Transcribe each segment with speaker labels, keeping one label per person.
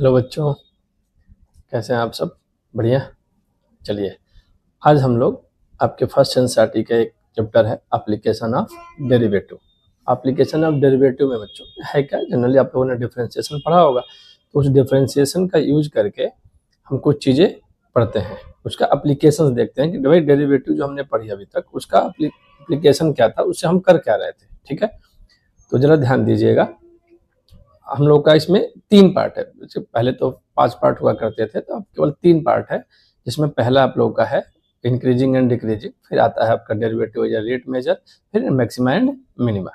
Speaker 1: Hello बच्चों, कैसे हैं आप सब? बढ़िया। चलिए, आज हम लोग आपके फर्स्ट एनसीईआरटी का एक चैप्टर है application of derivative. Application of derivative में बच्चों है क्या, जनरली आप लोगों ने डिफरेंशिएशन पढ़ा होगा, तो उस डिफरेंशिएशन का यूज करके हम कुछ चीज़ें पढ़ते हैं, उसका एप्लीकेशन देखते हैं कि भाई डेरिवेटिव जो हमने पढ़ी अभी तक उसका एप्लीकेशन क्या था, उससे हम कर क्या रहे थे। ठीक है, तो जरा ध्यान दीजिएगा। हम लोग का इसमें 3 पार्ट है। पहले तो 5 पार्ट हुआ करते थे, तो अब केवल 3 पार्ट है, जिसमें पहला आप लोगों का है इंक्रीजिंग एंड डिक्रीजिंग, फिर आता है आपका डेरिवेटिव या रेट मेजर, फिर मैक्सिमा एंड मिनिमा।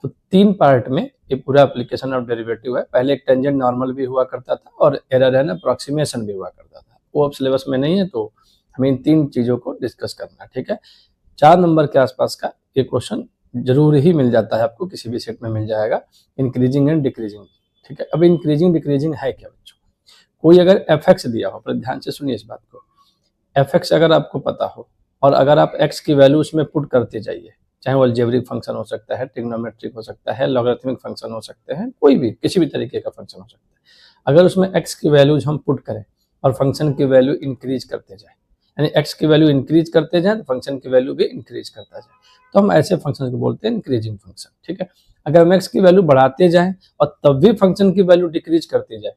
Speaker 1: तो 3 पार्ट में ये पूरा एप्लीकेशन ऑफ डेरिवेटिव है। पहले एक टेंजेंट नॉर्मल भी हुआ करता था और एरर एंड अप्रोक्सीमेशन भी हुआ करता था, वो अब सिलेबस में नहीं है, तो हमें इन 3 चीज़ों को डिस्कस करना है। ठीक है, 4 नंबर के आसपास का ये क्वेश्चन जरूर ही मिल जाता है आपको, किसी भी सेट में मिल जाएगा, इंक्रीजिंग एंड डिक्रीजिंग। ठीक है, अब इंक्रीजिंग डिक्रीजिंग है क्या बच्चों? कोई अगर एफ एक्स दिया हो, पर ध्यान से सुनिए इस बात को, एफ एक्स अगर आपको पता हो और अगर आप एक्स की वैल्यू उसमें पुट करते जाइए, चाहे वो अलजेब्रिक फंक्शन हो सकता है, ट्रिग्नोमेट्रिक हो सकता है, लॉगरिथमिक फंक्शन हो सकते हैं, कोई भी किसी भी तरीके का फंक्शन हो सकता है, अगर उसमें एक्स की वैल्यूज हम पुट करें और फंक्शन की वैल्यू इंक्रीज करते जाए, यानी एक्स की वैल्यू इंक्रीज करते जाए तो फंक्शन की वैल्यू भी इंक्रीज करता जाए, तो हम ऐसे फंक्शन को बोलते हैं इंक्रीजिंग फंक्शन। ठीक है, अगर हम एक्स की वैल्यू बढ़ाते जाएं और तब भी फंक्शन की वैल्यू डिक्रीज करती जाए,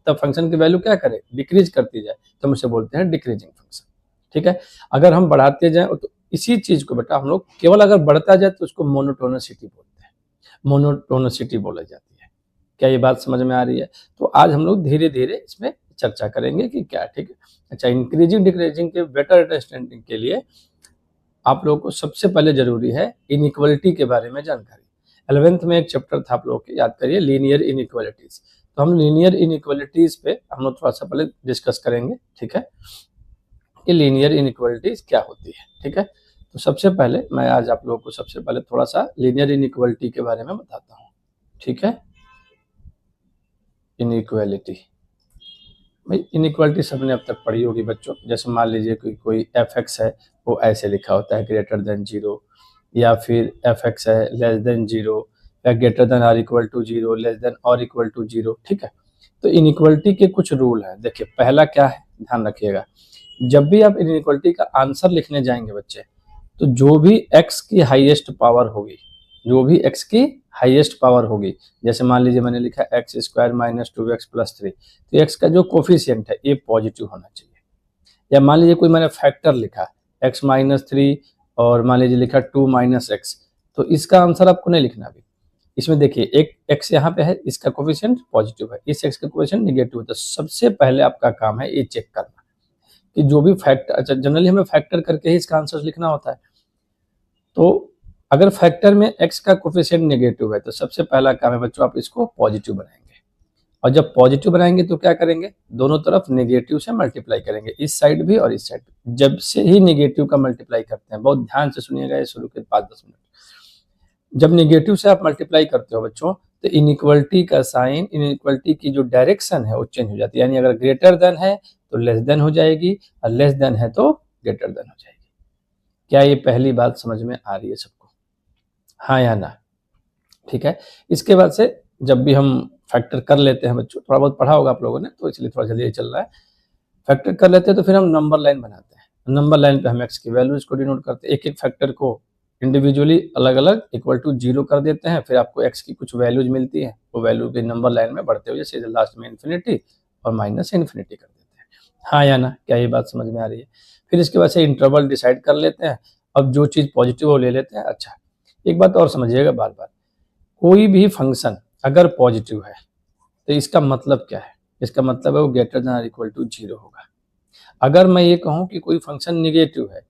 Speaker 1: तब फंक्शन की वैल्यू क्या करे, डिक्रीज करती जाए, तो हम उसे बोलते हैं डिक्रीजिंग फंक्शन। ठीक है, अगर हम बढ़ाते जाएं तो इसी चीज को बेटा हम लोग केवल अगर बढ़ता जाए तो उसको मोनोटोनिसिटी बोलते हैं, मोनोटोनिसिटी बोला जाती है। क्या ये बात समझ में आ रही है? तो आज हम लोग धीरे धीरे इसमें चर्चा करेंगे कि क्या। ठीक है, अच्छा, इंक्रीजिंग डिक्रीजिंग के बेटर अंडरस्टैंडिंग के लिए आप लोगों को सबसे पहले जरूरी है इनइक्वालिटी के बारे में जानकारी। 11th में एक चैप्टर था, आप लोगों के याद करिए, लीनियर इनइक्वालिटीज। तो हम लीनियर इनइक्वालिटीज पे हम लोग थोड़ा सा पहले डिस्कस करेंगे। ठीक है, कि लीनियर इनइक्वालिटीज क्या होती है। ठीक है, तो सबसे पहले मैं आज आप लोगों को सबसे पहले थोड़ा सा लीनियर इनइक्वालिटी के बारे में बताता हूँ। ठीक है, इनइक्वालिटी भाई, इनइक्वालिटी सबने अब तक पढ़ी होगी बच्चों। जैसे मान लीजिए कोई एफ एक्स है, वो ऐसे लिखा होता है ग्रेटर देन 0, या फिर एफ एक्स है लेस देन 0, या greater than or equal to 0, less than और इक्वल टू 0। ठीक है, तो इनइक्वालिटी के कुछ रूल हैं। देखिए, पहला क्या है, ध्यान रखिएगा, जब भी आप इनइक्वालिटी का आंसर लिखने जाएंगे बच्चे, तो जो भी एक्स की हाईएस्ट पावर होगी, जो भी एक्स की हाईएस्ट पावर होगी, जैसे मान लीजिए मैंने लिखा x square minus 2x plus 3, तो एक्स का जो कोफिशियंट है ये पॉजिटिव होना चाहिए। या मान लीजिए कोई मैंने फैक्टर लिखा x माइनस 3 और मान लीजिए लिखा 2 माइनस एक्स, तो इसका आंसर आपको नहीं लिखना अभी। इसमें देखिए एक x यहाँ पे है, इसका कोफिशियंट पॉजिटिव है, इस x का कोफिशियंट निगेटिव है, तो सबसे पहले आपका काम है ये चेक करना कि जो भी फैक्टर, अच्छा जनरली हमें फैक्टर करके ही इसका आंसर लिखना होता है, तो अगर फैक्टर में x का कोफिशिएंट नेगेटिव है तो सबसे पहला काम है बच्चों, आप इसको पॉजिटिव बनाएंगे। और जब पॉजिटिव बनाएंगे तो क्या करेंगे, दोनों तरफ नेगेटिव से मल्टीप्लाई करेंगे, इस साइड भी और इस साइड भी। जब से ही नेगेटिव का मल्टीप्लाई करते हैं, बहुत ध्यान से सुनिएगा ये शुरू के 5-10 मिनट, जब नेगेटिव से आप मल्टीप्लाई करते हो बच्चों, तो इनइक्वालिटी का साइन, इनइक्वालिटी की जो डायरेक्शन है वो चेंज हो जाती है। यानी अगर ग्रेटर देन है तो लेस देन हो जाएगी, और लेस देन है तो ग्रेटर देन हो जाएगी। क्या ये पहली बात समझ में आ रही है सबको? हाँ या ना? ठीक है, इसके बाद से जब भी हम फैक्टर कर लेते हैं बच्चों, थोड़ा बहुत पढ़ा होगा आप लोगों ने, तो इसलिए थोड़ा जल्दी चल रहा है, फैक्टर कर लेते हैं तो फिर हम नंबर लाइन बनाते हैं। नंबर लाइन पे हम एक्स की वैल्यूज को डिनोट करते हैं, एक एक फैक्टर को इंडिविजुअली अलग अलग इक्वल टू 0 कर देते हैं, फिर आपको एक्स की कुछ वैल्यूज मिलती है, वो वैल्यू के नंबर लाइन में बढ़ते हुए सीधे लास्ट में इन्फिनिटी और माइनस इन्फिनिटी कर देते हैं। हाँ या ना? क्या ये बात समझ में आ रही है? फिर इसके बाद से इंटरवल डिसाइड कर लेते हैं, अब जो चीज़ पॉजिटिव वो ले लेते हैं। अच्छा, एक बात और समझिएगा, बार बार कोई भी फंक्शन अगर पॉजिटिव है तो इसका मतलब क्या है, इसका मतलब है वो ग्रेटर देन और इक्वल टू 0 होगा। अगर मैं ये कहूँ कि कोई फंक्शन निगेटिव है,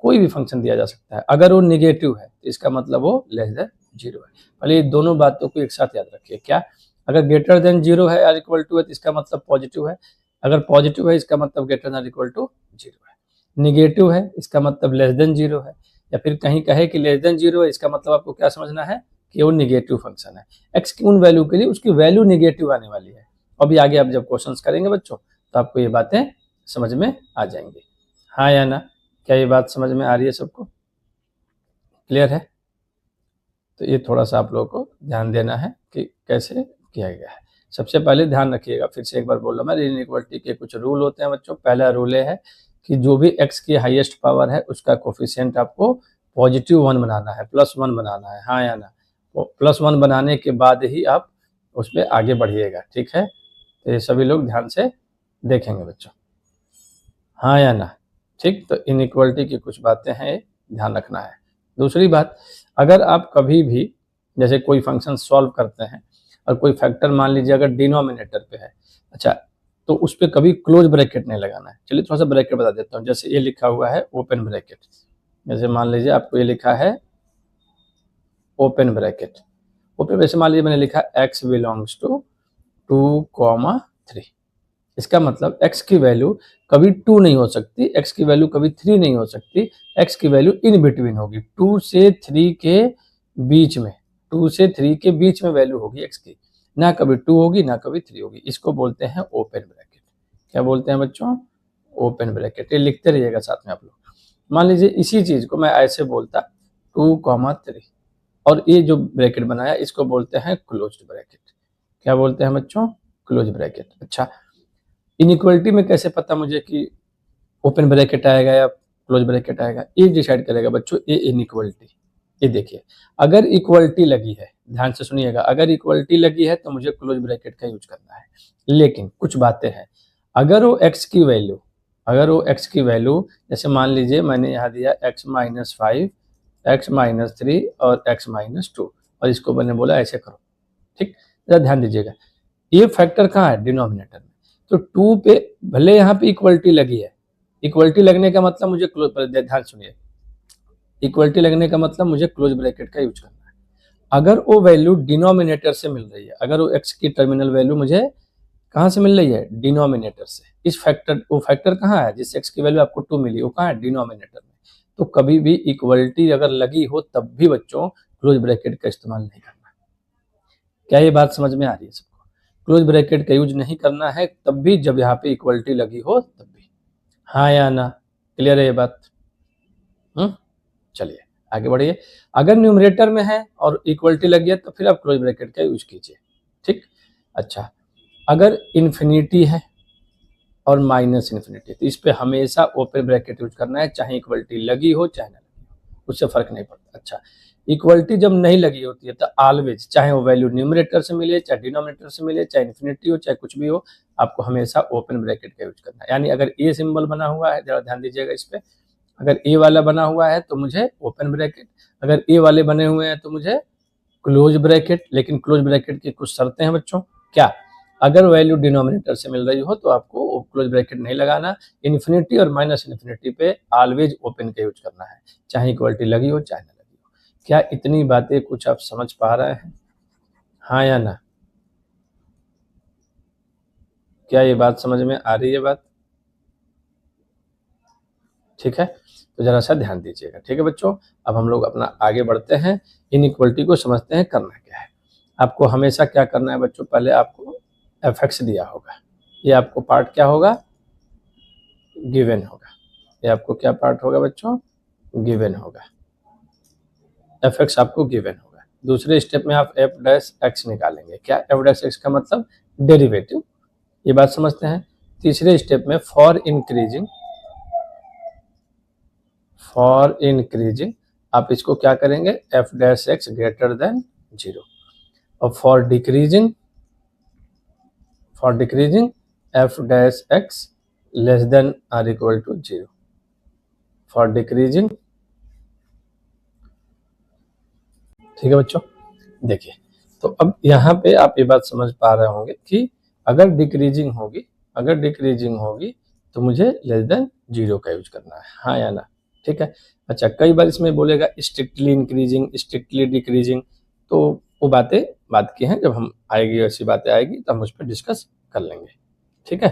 Speaker 1: कोई भी फंक्शन दिया जा सकता है, अगर वो निगेटिव है तो इसका मतलब वो लेस देन 0 है। पहले ये दोनों बातों को एक साथ याद रखिए। क्या? अगर ग्रेटर देन 0 है और इक्वल टू है तो इसका मतलब पॉजिटिव है, अगर पॉजिटिव है इसका मतलब ग्रेटर देन और इक्वल टू 0 है, निगेटिव है इसका मतलब लेस देन 0 है, या फिर कहीं कहे कि लेस देन 0 है, इसका मतलब आपको क्या समझना है कि वो निगेटिव फंक्शन है। एक्स की उन वैल्यू के लिए उसकी वैल्यू निगेटिव आने वाली है। अभी आगे आप जब क्वेश्चंस करेंगे बच्चों तो आपको ये बातें समझ में आ जाएंगी। हाँ या ना? क्या ये बात समझ में आ रही है सबको? क्लियर है? तो ये थोड़ा सा आप लोगों को ध्यान देना है कि कैसे किया गया है। सबसे पहले ध्यान रखिएगा, फिर से एक बार बोल रहा मैं, इनइक्वालिटी के कुछ रूल होते हैं बच्चों। पहला रूल है कि जो भी x की हाईएस्ट पावर है उसका कोफिशिएंट आपको +1 बनाना है, +1 बनाना है, हाँ या ना। +1 बनाने के बाद ही आप उस पर आगे बढ़िएगा, ठीक है। तो ये सभी लोग ध्यान से देखेंगे बच्चों, हाँ या ना, ठीक। तो इनइक्वालिटी की कुछ बातें हैं, ध्यान रखना है। दूसरी बात, अगर आप कभी भी जैसे कोई फंक्शन सॉल्व करते हैं और कोई फैक्टर मान लीजिए अगर डिनोमिनेटर पे है, अच्छा, तो उस पर कभी क्लोज ब्रैकेट नहीं लगाना है। चलिए थोड़ा सा ब्रैकेट बता देता हूँ। जैसे ये लिखा हुआ है ओपन ब्रैकेट, जैसे मान लीजिए आपको ये लिखा है ओपन ब्रैकेट, ओपन, वैसे मान लीजिए मैंने लिखा x बिलोंग्स टू 2,3। इसका मतलब x की वैल्यू कभी 2 नहीं हो सकती, x की वैल्यू कभी 3 नहीं हो सकती, x की वैल्यू इन बिटवीन होगी, 2 से 3 के बीच में, 2 से 3 के बीच में वैल्यू होगी x की, ना कभी 2 होगी ना कभी 3 होगी। इसको बोलते हैं ओपन ब्रैकेट। क्या बोलते हैं बच्चों? Open bracket. ये लिखते रहिएगा साथ में आप लोग। मान लीजिए इसी चीज को मैं ऐसे बोलता 2,3 और ये जो ब्रैकेट बनाया इसको बोलते हैं क्लोज्ड ब्रैकेट। क्या बोलते हैं बच्चों? Close bracket. अच्छा, इनइक्वालिटी में कैसे पता मुझे कि ओपन ब्रैकेट आएगा या क्लोज ब्रैकेट आएगा? ये डिसाइड करेगा बच्चों ये इनइक्वालिटी। ये देखिए, अगर इक्वलिटी लगी है, ध्यान से सुनिएगा, अगर इक्वलिटी लगी है तो मुझे क्लोज ब्रैकेट का यूज करना है। लेकिन कुछ बातें हैं, अगर वो x की वैल्यू, अगर वो x की वैल्यू, जैसे मान लीजिए मैंने यहाँ दिया x-5, x-3 और x-2 और इसको मैंने बोला ऐसे करो, ठीक। जरा ध्यान दीजिएगा, ये फैक्टर कहाँ है? डिनोमिनेटर में। तो 2 पे भले यहाँ पे इक्वलिटी लगी है, इक्वलिटी लगने का मतलब मुझे क्लोज, ध्यान सुनिए, इक्वलिटी लगने का मतलब मुझे क्लोज ब्रैकेट का यूज करना है। अगर वो वैल्यू डिनोमिनेटर से मिल रही है, अगर वो x की टर्मिनल वैल्यू मुझे कहाँ से मिल रही है? डिनोमिनेटर से। इस फैक्टर, वो फैक्टर कहाँ है जिससे x की वैल्यू आपको 2 मिली, वो कहाँ है? डिनोमिनेटर में। तो कभी भी इक्वलिटी अगर लगी हो तब भी बच्चों क्लोज ब्रैकेट का इस्तेमाल नहीं करना। क्या ये बात समझ में आ रही है सबको? क्लोज ब्रैकेट का यूज नहीं करना है तब भी जब यहाँ पे इक्वलिटी लगी हो तब भी, हाँ या ना? क्लियर है ये बात? चलिए आगे बढ़िए। अगर न्यूमरेटर में है और इक्वलिटी लग गया तो फिर आप क्लोज ब्रैकेट का यूज कीजिए, ठीक। अच्छा, अगर इन्फिनिटी है और माइनस इन्फिनिटी तो इस पे हमेशा ओपन ब्रैकेट यूज करना है, चाहे इक्वलिटी लगी हो चाहे ना लगी हो, उससे फर्क नहीं पड़ता। अच्छा, इक्वलिटी जब नहीं लगी होती है तो ऑलवेज, चाहे वो वैल्यू न्यूमरेटर से मिले चाहे डिनोमिनेटर से मिले, चाहे इन्फिनिटी हो चाहे कुछ भी हो, आपको हमेशा ओपन ब्रैकेट का यूज करना है। यानी अगर ए सिंबल बना हुआ है, जरा ध्यान दीजिएगा इस पे, अगर ए वाला बना हुआ है तो मुझे ओपन ब्रैकेट, अगर ए वाले बने हुए हैं तो मुझे क्लोज ब्रैकेट। लेकिन क्लोज ब्रैकेट की कुछ शर्तें हैं बच्चों। क्या? अगर वैल्यू डिनोमिनेटर से मिल रही हो तो आपको क्लोज ब्रैकेट नहीं लगाना, इन्फिनिटी और माइनस इन्फिनिटी पे ऑलवेज ओपन का यूज करना है, चाहे इक्वलिटी लगी हो चाहे ना लगी हो। क्या इतनी बातें कुछ आप समझ पा रहे हैं, हाँ या ना? क्या ये बात समझ में आ रही है बात? ठीक है, तो जरा सा ध्यान दीजिएगा, ठीक है बच्चों। अब हम लोग अपना आगे बढ़ते हैं, इनइक्वलिटी को समझते हैं करना क्या है। आपको हमेशा क्या करना है बच्चों, पहले आपको एफ दिया होगा, ये आपको पार्ट क्या होगा? गिवन होगा। ये आपको क्या पार्ट होगा बच्चों? गिवन होगा। एफ आपको गिवन होगा। दूसरे स्टेप में आप f' निकालेंगे। क्या f' का मतलब? डेरिवेटिव। ये बात समझते हैं। तीसरे स्टेप में फॉर इंक्रीजिंग आप इसको क्या करेंगे? f' greater than 0। और for decreasing f' less than or equal to 0। For decreasing, ठीक है बच्चों। देखिए, तो अब यहाँ पे आप ये बात समझ पा रहे होंगे कि अगर डिक्रीजिंग होगी तो मुझे लेस देन 0 का यूज करना है, हाँ या ना? ठीक है। अच्छा, कई बार इसमें बोलेगा स्ट्रिक्टली इंक्रीजिंग, स्ट्रिक्टली डिक्रीजिंग, तो वो बातें बात की हैं, जब हम आएगी ऐसी बातें आएगी तो हम उस पर डिस्कस कर लेंगे, ठीक है।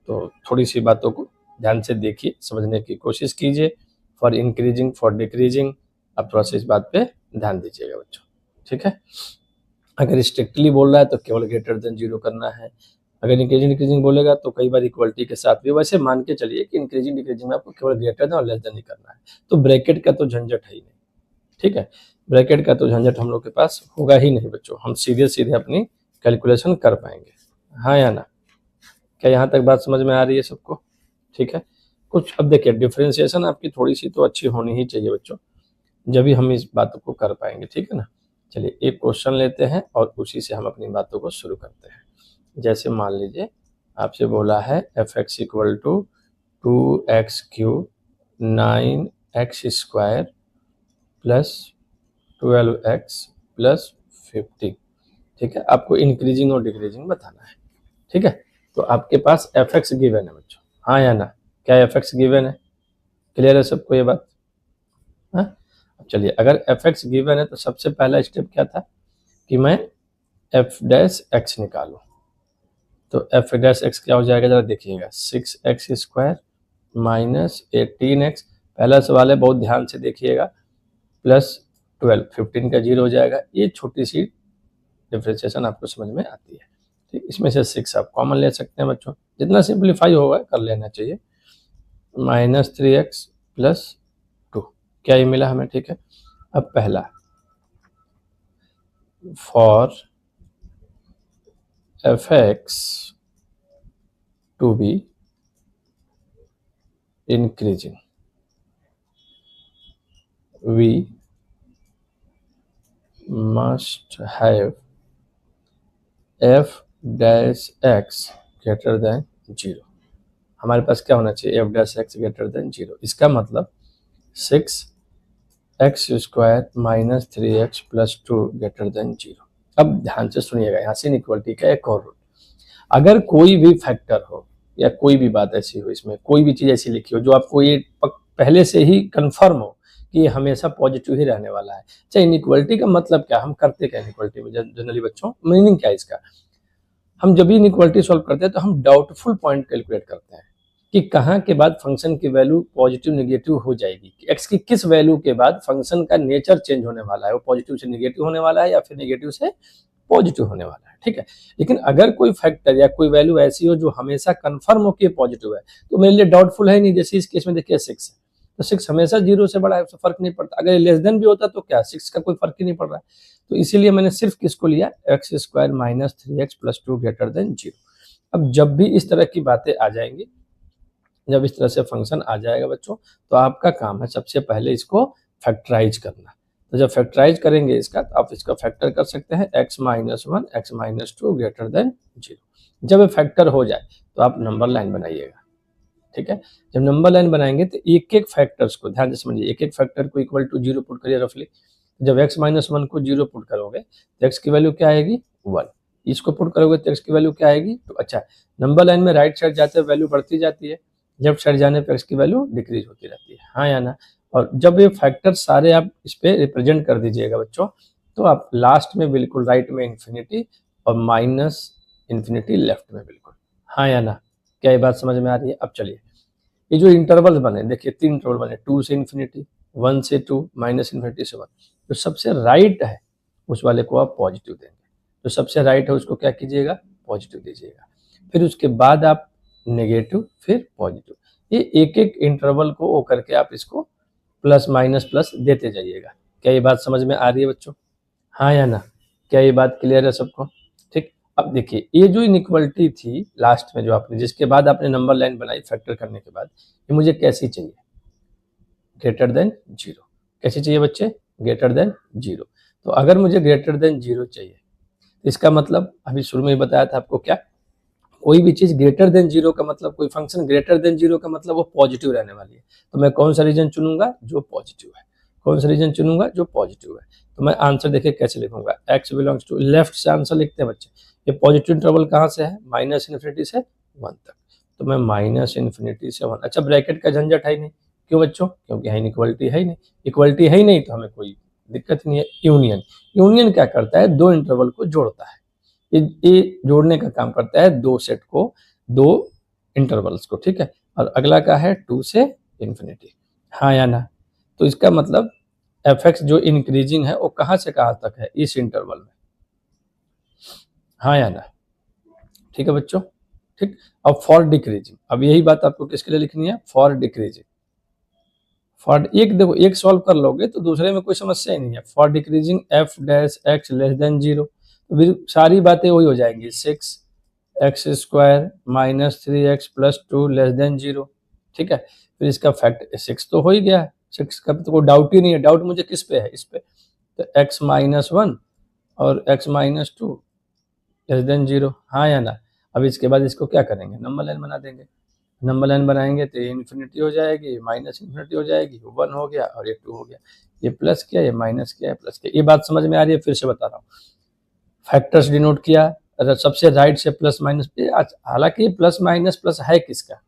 Speaker 1: तो थोड़ी सी बातों को ध्यान से देखिए, समझने की कोशिश कीजिए। फॉर इंक्रीजिंग, फॉर डिक्रीजिंग, अब थोड़ा सा इस बात पे ध्यान दीजिएगा बच्चों, ठीक है। अगर स्ट्रिक्टली बोल रहा है तो केवल ग्रेटर देन 0 करना है। अगर इंक्रीजिंग बोलेगा तो कई बार इक्वलिटी के साथ भी, वैसे मान के चलिए कि इंक्रीजिंग डिक्रीजिंग में आपको केवल ग्रेटर देन और लेस देन ही करना है, तो ब्रैकेट का तो झंझट है ही नहीं, ठीक है। ब्रैकेट का तो झंझट हम लोग के पास होगा ही नहीं बच्चों, हम सीधे सीधे अपनी कैलकुलेशन कर पाएंगे। हाँ या ना? क्या यहाँ तक बात समझ में आ रही है सबको? ठीक है। कुछ अब देखिए डिफरेंशिएशन आपकी थोड़ी सी तो अच्छी होनी ही चाहिए बच्चों, जब भी हम इस बातों को कर पाएंगे। ठीक है ना? चलिए एक क्वेश्चन लेते हैं और उसी से हम अपनी बातों को शुरू करते हैं। जैसे मान लीजिए आपसे बोला है f x equal to 2x³ 9x² plus 12x plus 15। ठीक है, आपको इंक्रीजिंग और डिक्रीजिंग बताना है। ठीक है, तो आपके पास एफ एक्स गिवन है बच्चों, हाँ या ना? क्या एफ एक्स गिवन है? क्लियर है सबको ये बात? हाँ, अब चलिए अगर एफ एक्स गिवन है तो सबसे पहला स्टेप क्या था कि मैं एफ डैश एक्स निकालूं। तो एफ डैश एक्स क्या हो जाएगा जरा देखिएगा, 6x² माइनस 18x, पहला सवाल है बहुत ध्यान से देखिएगा, प्लस 12, 15 का 0 हो जाएगा। ये छोटी सी डिफ्रेंशिएशन आपको समझ में आती है। ठीक, इसमें से 6 आप कॉमन ले सकते हैं बच्चों, जितना सिंप्लीफाई होगा कर लेना चाहिए। -3x प्लस 2, क्या ये मिला हमें? ठीक है, अब पहला for f x to be increasing we must have f dash x greater than 0। हमारे पास क्या होना चाहिए? f dash x greater than 0। इसका मतलब 6x² minus 3x plus 2 greater than 0। अब ध्यान से सुनिएगा, यहाँ से इनइक्वालिटी का एक और रूल, अगर कोई भी फैक्टर हो या कोई भी बात ऐसी हो, इसमें कोई भी चीज ऐसी लिखी हो जो आपको ये पहले से ही कंफर्म हो कि ये हमेशा पॉजिटिव ही रहने वाला है। चाहे इनइक्वालिटी का मतलब क्या, हम करते क्या इनइक्वालिटी में जनरली बच्चों, मीनिंग क्या है इसका? हम जब भी इनइक्वालिटी सॉल्व करते हैं तो हम डाउटफुल पॉइंट कैलकुलेट करते हैं कि कहाँ के बाद फंक्शन की वैल्यू पॉजिटिव नेगेटिव हो जाएगी, एक्स की किस वैल्यू के बाद फंक्शन का नेचर चेंज होने वाला है, वो पॉजिटिव से नेगेटिव होने वाला है या फिर नेगेटिव से पॉजिटिव होने वाला है। ठीक है, लेकिन अगर कोई फैक्टर या कोई वैल्यू ऐसी हो जो हमेशा कंफर्म हो कि पॉजिटिव है, तो मेरे लिए डाउटफुल है नहीं। जैसे इस केस में देखिए 6 है, तो 6 हमेशा 0 से बड़ा है, उससे फर्क नहीं पड़ता। अगर लेस देन भी होता तो क्या, 6 का कोई फर्क ही नहीं पड़ रहा है। तो इसीलिए मैंने सिर्फ किसको लिया, x² minus 3x plus 2 greater than 0। अब जब भी इस तरह की बातें आ जाएंगी, जब इस तरह से फंक्शन आ जाएगा बच्चों, तो आपका काम है सबसे पहले इसको फैक्टराइज करना। तो जब फैक्टराइज करेंगे इसका, तो आप इसका फैक्टर कर सकते हैं x minus 1 x minus 2 greater than 0। जब ये फैक्टर हो जाए तो आप नंबर लाइन बनाइएगा। ठीक है, जब नंबर लाइन बनाएंगे तो एक एक फैक्टर्स को ध्यान से समझिए, एक एक फैक्टर को इक्वल टू 0 पुट करिए रफली। जब x माइनस 1 को 0 पुट करोगे तो x की वैल्यू क्या आएगी? 1। इसको पुट करोगे तो x की वैल्यू क्या आएगी? तो अच्छा, नंबर लाइन में राइट साइड जाते वैल्यू बढ़ती जाती है, लेफ्ट साइड जाने पर x की वैल्यू डिक्रीज होती रहती है, हाँ या ना? और जब ये फैक्टर सारे आप इस पे रिप्रेजेंट कर दीजिएगा बच्चों, तो आप लास्ट में बिल्कुल राइट में इंफिनिटी और माइनस इंफिनिटी लेफ्ट में बिल्कुल, हाँ या ना? क्या ये बात समझ में आ रही है? अब चलिए ये जो इंटरवल बने, देखिए 3 इंटरवल बने, 2 से इंफिनिटी, 1 से 2, माइनस इंफिनिटी से 1। जो सबसे राइट है उस वाले को आप पॉजिटिव देंगे, जो सबसे राइट है उसको क्या कीजिएगा? पॉजिटिव दीजिएगा। फिर उसके बाद आप नेगेटिव, फिर पॉजिटिव, ये एक एक इंटरवल को वो करके आप इसको प्लस माइनस प्लस देते जाइएगा। क्या ये बात समझ में आ रही है बच्चों? हाँ या ना? क्या ये बात क्लियर है सबको? ठीक, अब देखिए ये जो इनइक्वालिटी थी लास्ट में जो आपने, जिसके बाद आपने नंबर लाइन बनाई फैक्टर करने के बाद, ये मुझे कैसी चाहिए? Greater than 0। कैसी चाहिए बच्चे? Greater than 0। तो अगर मुझे ग्रेटर देन 0 चाहिए, तो इसका मतलब अभी शुरू में ही बताया था आपको, क्या कोई भी चीज ग्रेटर देन 0 का मतलब, कोई फंक्शन ग्रेटर देन 0 का मतलब वो पॉजिटिव रहने वाली है। तो मैं कौन सा रीजन चुनूंगा? जो पॉजिटिव है। कौन सा रीजन चुनूंगा? जो पॉजिटिव है। तो मैं आंसर देखिए कैसे लिखूंगा, x बिलोंग्स टू, लेफ्ट से आंसर लिखते हैं बच्चे। ये पॉजिटिव इंटरवल कहाँ से है? माइनस इन्फिनिटी से 1 तक। तो मैं माइनस इन्फिनिटी से 1, अच्छा ब्रैकेट का झंझट है ही नहीं। क्यों बच्चों? क्योंकि यहाँ इक्वलिटी है ही नहीं। इक्वलिटी है ही नहीं तो हमें कोई दिक्कत नहीं है। यूनियन, यूनियन क्या करता है? दो इंटरवल को जोड़ता है। ये जोड़ने का काम करता है, दो सेट को, दो इंटरवल्स को। ठीक है, और अगला का है 2 से इंफिनिटी, हाँ या ना? तो इसका मतलब एफ एक्स जो इंक्रीजिंग है वो कहाँ से कहाँ तक है? इस इंटरवल में, हाँ या ना? ठीक है बच्चों, ठीक। अब फॉर डिक्रीजिंग, अब यही बात आपको किसके लिए लिखनी है? For decreasing. फॉर एक देखो, एक सॉल्व कर लोगे तो दूसरे में कोई समस्या ही नहीं है। For decreasing f dash x less than 0, फिर सारी बातें वही हो जाएंगी, 6x² minus 3x plus 2 less than 0। ठीक है, फिर इसका फैक्ट 6 तो हो ही गया, 6 का तो कोई डाउट ही नहीं है। डाउट मुझे किस पे है, इस पे। तो x-1 और x-2 लेस देन 0, हाँ या ना। अब इसके बाद इसको क्या करेंगे, नंबर लाइन बना देंगे। नंबर लाइन बनाएंगे तो ये इन्फिनिटी हो जाएगी, माइनस इन्फिनिटी हो जाएगी, 1 हो गया और ये 2 हो गया। ये प्लस किया, ये माइनस किया, प्लस किया। ये बात समझ में आ रही है? फिर से बता रहा हूँ, फैक्टर्स डिनोट किया, सबसे राइट से प्लस माइनस। हालांकि प्लस माइनस प्लस है किसका,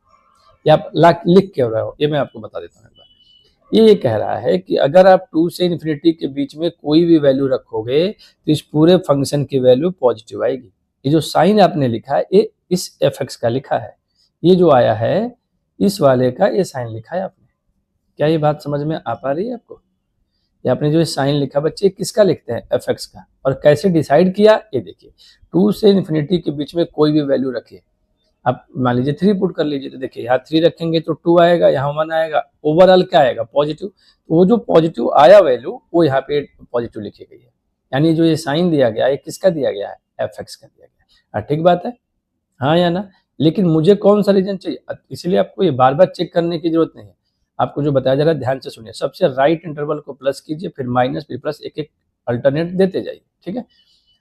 Speaker 1: या आप लिख क्यों रहे हो, ये मैं आपको बता देता हूँ एक बार। ये कह रहा है कि अगर आप 2 से इन्फिनिटी के बीच में कोई भी वैल्यू रखोगे तो इस पूरे फंक्शन की वैल्यू पॉजिटिव आएगी। ये जो साइन आपने लिखा है ये इस fx का लिखा है, ये जो आया है इस वाले का ये साइन लिखा है आपने। क्या ये बात समझ में आ पा रही है आपको? ये आपने जो साइन लिखा बच्चे किसका लिखते हैं, fx का। और कैसे डिसाइड किया, ये देखिए, 2 से इन्फिनिटी के बीच में कोई भी वैल्यू रखिए। आप मान लीजिए 3 पुट कर लीजिए, तो देखिए यहाँ 3 रखेंगे तो 2 आएगा, यहाँ 1 आएगा, ओवरऑल क्या आएगा, पॉजिटिव। तो वो जो पॉजिटिव आया वैल्यू वो यहाँ पे पॉजिटिव लिखी गई है। यानी जो ये साइन दिया गया है किसका दिया गया है, fx का दिया गया है। ठीक बात है, हाँ या ना। लेकिन मुझे कौन सा रीजन चाहिए, इसलिए आपको ये बार बार चेक करने की जरूरत नहीं है। आपको जो बताया जा रहा है ध्यान से सुनिए। सबसे राइट इंटरवल को प्लस कीजिए, फिर माइनस फिर प्लस, एक एक अल्टरनेट देते जाइए। ठीक है,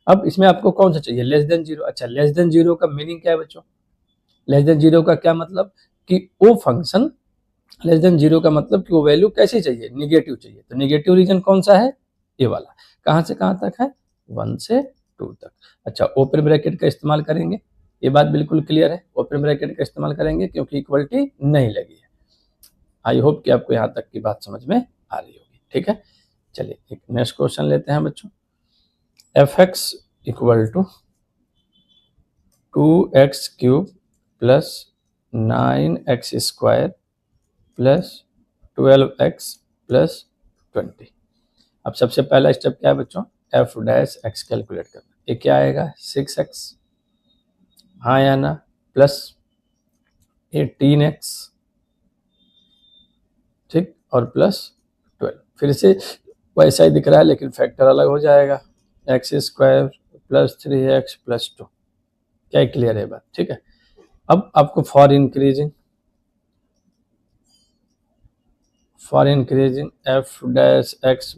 Speaker 1: अब इसमें आपको कौन सा चाहिए, लेस देन 0। अच्छा, लेस देन 0 का मीनिंग क्या है बच्चों, लेस देन 0 का क्या मतलब कि वो फंक्शन, लेस देन 0 का मतलब कि वो वैल्यू कैसी चाहिए, निगेटिव चाहिए। तो निगेटिव रीजन कौन सा है, ये वाला। कहां से कहां तक है, 1 से 2 तक। अच्छा, ओपन ब्रैकेट का इस्तेमाल करेंगे, ये बात बिल्कुल क्लियर है, ओपन ब्रैकेट का इस्तेमाल करेंगे क्योंकि इक्वलिटी नहीं लगी है। आई होप कि आपको यहाँ तक की बात समझ में आ रही होगी। ठीक है, चलिए एक नेक्स्ट क्वेश्चन लेते हैं बच्चों। fx equal to 2x³ plus 9x² plus 12x plus 20। अब सबसे पहला स्टेप क्या है बच्चों, f' कैलकुलेट करना। ये क्या आएगा, 6x, हाँ या ना, प्लस 18x, ठीक, और प्लस 12। फिर से वैसा ही दिख रहा है लेकिन फैक्टर अलग हो जाएगा, x² प्लस 3x प्लस 2। क्या क्लियर है बात? ठीक है, अब आपको for increasing f'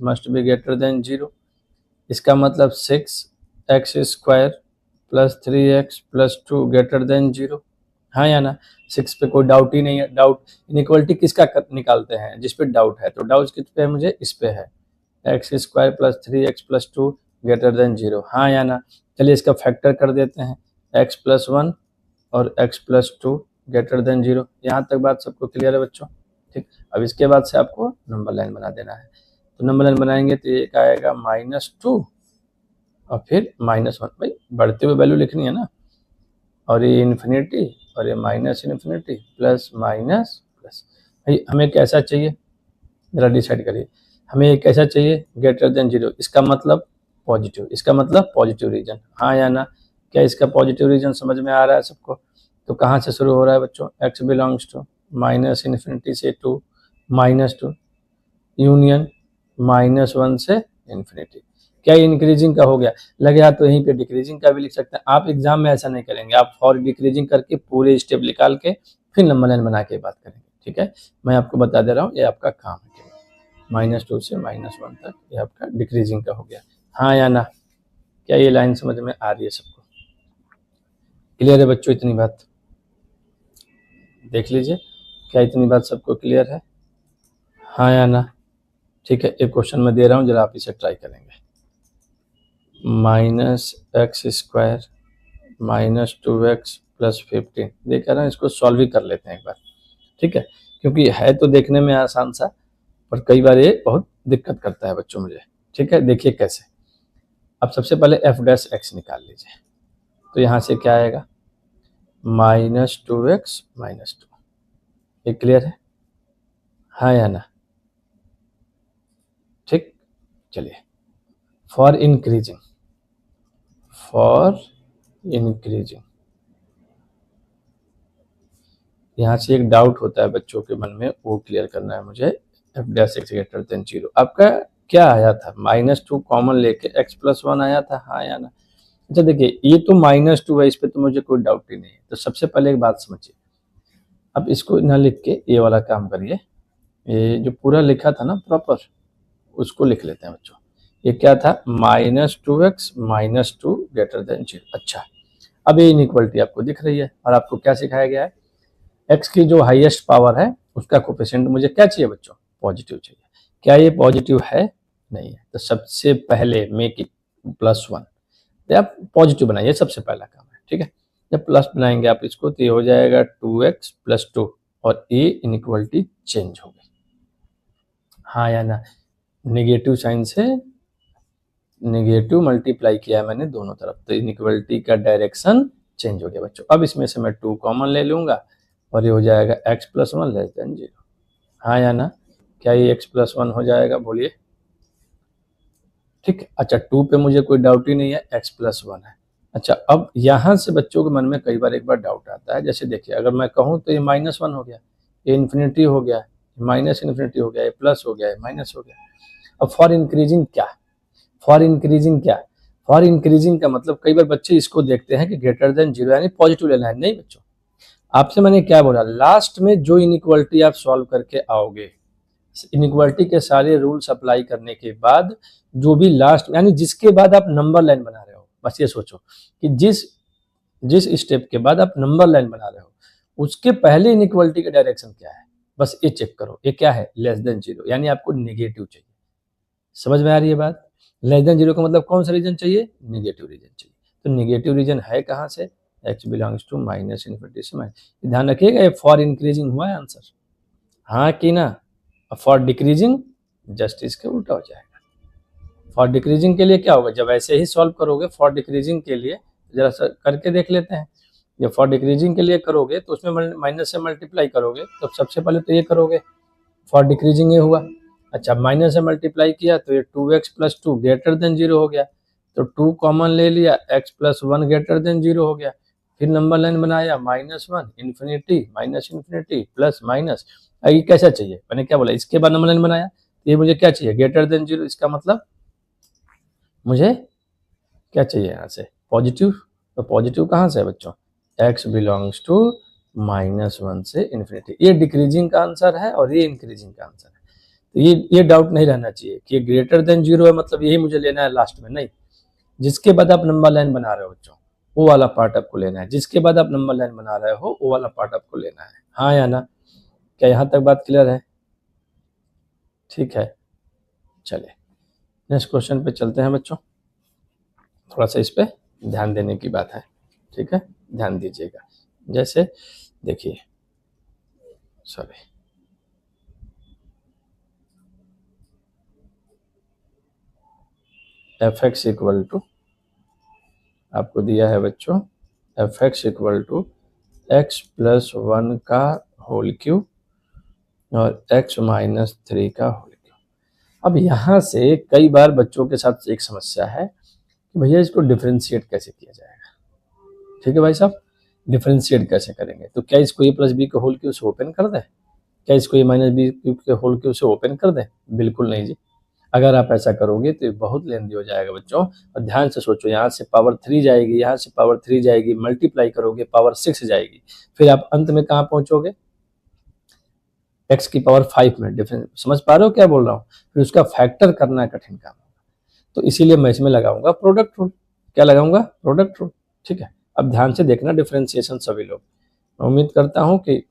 Speaker 1: must be greater than 0। इसका मतलब 6x² plus 3x plus 2 greater than 0, हाँ या ना। 6 पे कोई डाउट ही नहीं है। डाउट इनइक्वालिटी किसका निकालते हैं, जिस पे डाउट है। तो डाउट किस पे है मुझे, इस पे है, x² plus 3x plus 2 greater than 0, हाँ या ना। चलिए इसका फैक्टर कर देते हैं, x प्लस 1 और x प्लस 2 ग्रेटर देन 0। यहाँ तक बात सबको क्लियर है बच्चों? ठीक, अब इसके बाद से आपको नंबर लाइन बना देना है। तो नंबर लाइन बनाएंगे तो एक आएगा -2 और फिर -1। भाई बढ़ते हुए वैल्यू लिखनी है ना, और ये इन्फिनिटी और ये minus infinity plus minus plus. भाई हमें कैसा चाहिए, जरा डिसाइड करिए, हमें ये कैसा चाहिए, ग्रेटर देन 0। इसका मतलब पॉजिटिव, इसका मतलब पॉजिटिव रीजन, हाँ या ना। क्या इसका पॉजिटिव रीजन समझ में आ रहा है सबको? तो कहाँ से शुरू हो रहा है बच्चों, x belongs to minus infinity से 2 -2 यूनियन -1 से इन्फिनिटी। क्या इंक्रीजिंग का हो गया, लगे हाथ तो यहीं पे डिक्रीजिंग का भी लिख सकते हैं। आप एग्जाम में ऐसा नहीं करेंगे, आप फॉर डिक्रीजिंग करके पूरे स्टेप निकाल के फिर नंबर लाइन बना के बात करेंगे। ठीक है, मैं आपको बता दे रहा हूँ, ये आपका काम है केवल। -2 से -1 तक ये आपका डिक्रीजिंग का हो गया, हाँ या ना। क्या ये लाइन समझ में आ रही है सबको? क्लियर है बच्चों? इतनी बात देख लीजिए, क्या इतनी बात सबको क्लियर है, हाँ या ना। ठीक है, एक क्वेश्चन मैं दे रहा हूँ, जरा आप इसे ट्राई करेंगे। -x² -2x प्लस 15, देख रहे हैं, इसको सॉल्व ही कर लेते हैं एक बार। ठीक है, क्योंकि है तो देखने में आसान सा, पर कई बार ये बहुत दिक्कत करता है बच्चों मुझे। ठीक है, देखिए कैसे। अब सबसे पहले f' निकाल लीजिए, तो यहाँ से क्या आएगा, -2x -2। ये क्लियर है, हाँ या ना? ठीक, चलिए फॉर इंक्रीजिंग यहाँ से एक डाउट होता है बच्चों के मन में, वो क्लियर करना है मुझे। f' ग्रेटर देन 0 आपका क्या आया था, -2 कॉमन लेके x प्लस 1 आया था, हाँ या ना। अच्छा देखिए, ये तो -2 है, इस पे तो मुझे कोई डाउट ही नहीं है। तो सबसे पहले एक बात समझिए, अब इसको ना लिख के ये वाला काम करिए, ये जो पूरा लिखा था ना प्रॉपर, उसको लिख लेते हैं बच्चों। ये क्या था, -2x -2 ग्रेटर देन 0। अच्छा, अब ये इनइक्वालिटी आपको दिख रही है और आपको क्या सिखाया गया है, x की जो हाईएस्ट पावर है उसका कोफिशिएंट मुझे क्या चाहिए बच्चों, पॉजिटिव चाहिए। क्या ये पॉजिटिव है, नहीं है। तो सबसे पहले मेक इट +1, तो आप पॉजिटिव बनाइए, सबसे पहला काम है, ठीक है। जब प्लस बनाएंगे आप इसको तो ये हो जाएगा 2x + 2 और ये इनइक्वालिटी चेंज हो गई, हाँ या ना। नेगेटिव साइन से नेगेटिव मल्टीप्लाई किया है मैंने दोनों तरफ, तो इनइक्वालिटी का डायरेक्शन चेंज हो गया बच्चों। अब इसमें से मैं 2 कॉमन ले लूंगा और ये हो जाएगा x + 1 < 0, हाँ या ना। क्या ये x + 1 हो जाएगा, बोलिए, ठीक। अच्छा, 2 पे मुझे कोई डाउट ही नहीं है, x + 1 है। अच्छा, अब यहाँ से बच्चों के मन में कई बार एक बार डाउट आता है, जैसे देखिए अगर मैं कहूँ तो ये -1 हो गया, ये इन्फिनिटी हो गया, माइनस इन्फिनिटी हो गया, ये प्लस हो गया, ये माइनस हो गया। अब फॉर इंक्रीजिंग क्या, फॉर इंक्रीजिंग क्या, फॉर इंक्रीजिंग का मतलब कई बार बच्चे इसको देखते हैं कि ग्रेटर देन 0 यानी पॉजिटिव लेना है। नहीं बच्चों, आपसे मैंने क्या बोला, लास्ट में जो इनइक्वालिटी आप सॉल्व करके आओगे, इनइक्वालिटी के सारे रूल्स अप्लाई करने के बाद जो भी लास्ट यानी जिसके बाद आप नंबर लाइन बना रहे हो, बस ये सोचो कि जिस जिस स्टेप के बाद आप नंबर लाइन बना रहे हो उसके पहले इनइक्वालिटी का डायरेक्शन क्या है, बस ये चेक करो। ये क्या है, <0 यानी आपको नेगेटिव चाहिए। समझ में आ रही है बात, <0 का मतलब कौन सा रीजन चाहिए, नेगेटिव रीजन चाहिए। तो नेगेटिव रीजन है कहाँ से, x बिलोंग्स टू -∞ से माइनस। ध्यान रखिएगा, ये फॉर इंक्रीजिंग हुआ है आंसर, हाँ कि ना। फॉर डिक्रीजिंग जस्ट इसके उल्टा हो जाएगा। फॉर डिक्रीजिंग के लिए क्या होगा, जब ऐसे ही सॉल्व करोगे फॉर डिक्रीजिंग के लिए, जरा सा करके देख लेते हैं। जब फॉर डिक्रीजिंग के लिए करोगे तो उसमें माइनस से मल्टीप्लाई करोगे, तो सबसे पहले तो ये करोगे, फॉर डिक्रीजिंग ये हुआ। अच्छा, माइनस से मल्टीप्लाई किया तो ये 2x + 2 ग्रेटर देन 0 हो गया, तो 2 कॉमन ले लिया, x + 1 ग्रेटर देन 0 हो गया। फिर नंबर लाइन बनाया, -1 infinity minus infinity plus minus. ये कैसा चाहिए, मैंने क्या बोला, इसके बाद नंबर लाइन बनाया, ये मुझे क्या चाहिए, ग्रेटर देन 0। इसका मतलब मुझे क्या चाहिए यहाँ से, पॉजिटिव। तो पॉजिटिव कहाँ से है बच्चों, x बिलोंग्स टू -1 से इन्फिनिटी। ये डिक्रीजिंग का आंसर है और ये इंक्रीजिंग का आंसर है। तो ये डाउट नहीं रहना चाहिए कि ये ग्रेटर देन 0 है, मतलब यही मुझे लेना है लास्ट में, नहीं। जिसके बाद आप नंबर लाइन बना रहे हो बच्चों, वो वाला पार्ट आपको लेना है। जिसके बाद आप नंबर लाइन बना रहे हो वो वाला पार्ट आपको लेना है, हाँ या ना। क्या यहाँ तक बात क्लियर है, ठीक है। चलिए नेक्स्ट क्वेश्चन पे चलते हैं बच्चों, थोड़ा सा इस पे ध्यान देने की बात है, ठीक है, ध्यान दीजिएगा। जैसे देखिए, सॉरी, f(x) इक्वल टू, आपको दिया है बच्चों f(x) इक्वल टू x + 1 का होल क्यूब और x - 3 का होल क्यूब। अब यहाँ से कई बार बच्चों के साथ एक समस्या है कि भैया इसको डिफरेंशिएट कैसे किया जाएगा, ठीक है भाई साहब, डिफरेंशिएट कैसे करेंगे। तो क्या इसको a + b के होल क्यूब से ओपन कर दें, क्या इसको a - b क्यूब के होल क्यूब से ओपन कर दें, बिल्कुल नहीं जी। अगर आप ऐसा करोगे तो ये बहुत लेंदी हो जाएगा बच्चों। और ध्यान से सोचो, यहाँ से पावर 3 जाएगी, यहाँ से पावर 3 जाएगी, मल्टीप्लाई करोगे पावर 6 जाएगी, फिर आप अंत में कहाँ पहुंचोगे, x की पावर 5 में। डिफरेंस समझ पा रहे हो क्या बोल रहा हूँ, फिर उसका फैक्टर करना कठिन काम होगा। तो इसीलिए मैं इसमें लगाऊंगा प्रोडक्ट रूल। क्या लगाऊंगा, प्रोडक्ट रूल, ठीक है। अब ध्यान से देखना डिफरेंशिएशन सभी लोग, मैं उम्मीद करता हूँ कि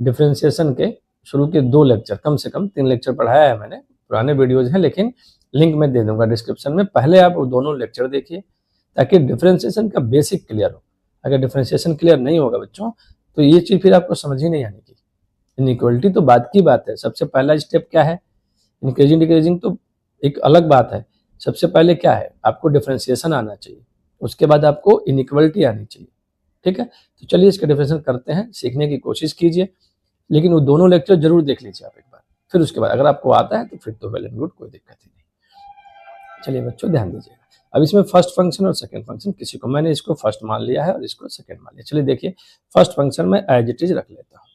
Speaker 1: डिफरेंशिएशन के शुरू के 2 लेक्चर, कम से कम 3 लेक्चर पढ़ाया है मैंने, पुराने वीडियोज हैं, लेकिन लिंक में दे दूंगा डिस्क्रिप्शन में। पहले आप वो दोनों लेक्चर देखिए ताकि डिफरेंशिएशन का बेसिक क्लियर हो। अगर डिफरेंशिएशन क्लियर नहीं होगा बच्चों तो ये चीज़ फिर आपको समझ ही नहीं आने की। इनइक्वालिटी तो बात की बात है, सबसे पहला स्टेप क्या है, इंक्रीजिंग डिक्रीजिंग तो एक अलग बात है। सबसे पहले क्या है, आपको डिफरेंशिएशन आना चाहिए, उसके बाद आपको इनइक्वालिटी आनी चाहिए, ठीक है। तो चलिए इसका डिफरेंशिएशन करते हैं, सीखने की कोशिश कीजिए, लेकिन वो दोनों लेक्चर जरूर देख लीजिए आप एक बार। फिर उसके बाद अगर आपको आता है तो फिर तो वेल एंड गुड, कोई दिक्कत ही नहीं। चलिए बच्चों ध्यान दीजिएगा, अब इसमें फर्स्ट फंक्शन और सेकंड फंक्शन, किसी को मैंने इसको फर्स्ट मान लिया है और इसको सेकंड मान लिया। चलिए देखिए, फर्स्ट फंक्शन में एज इट इज रख लेता हूँ,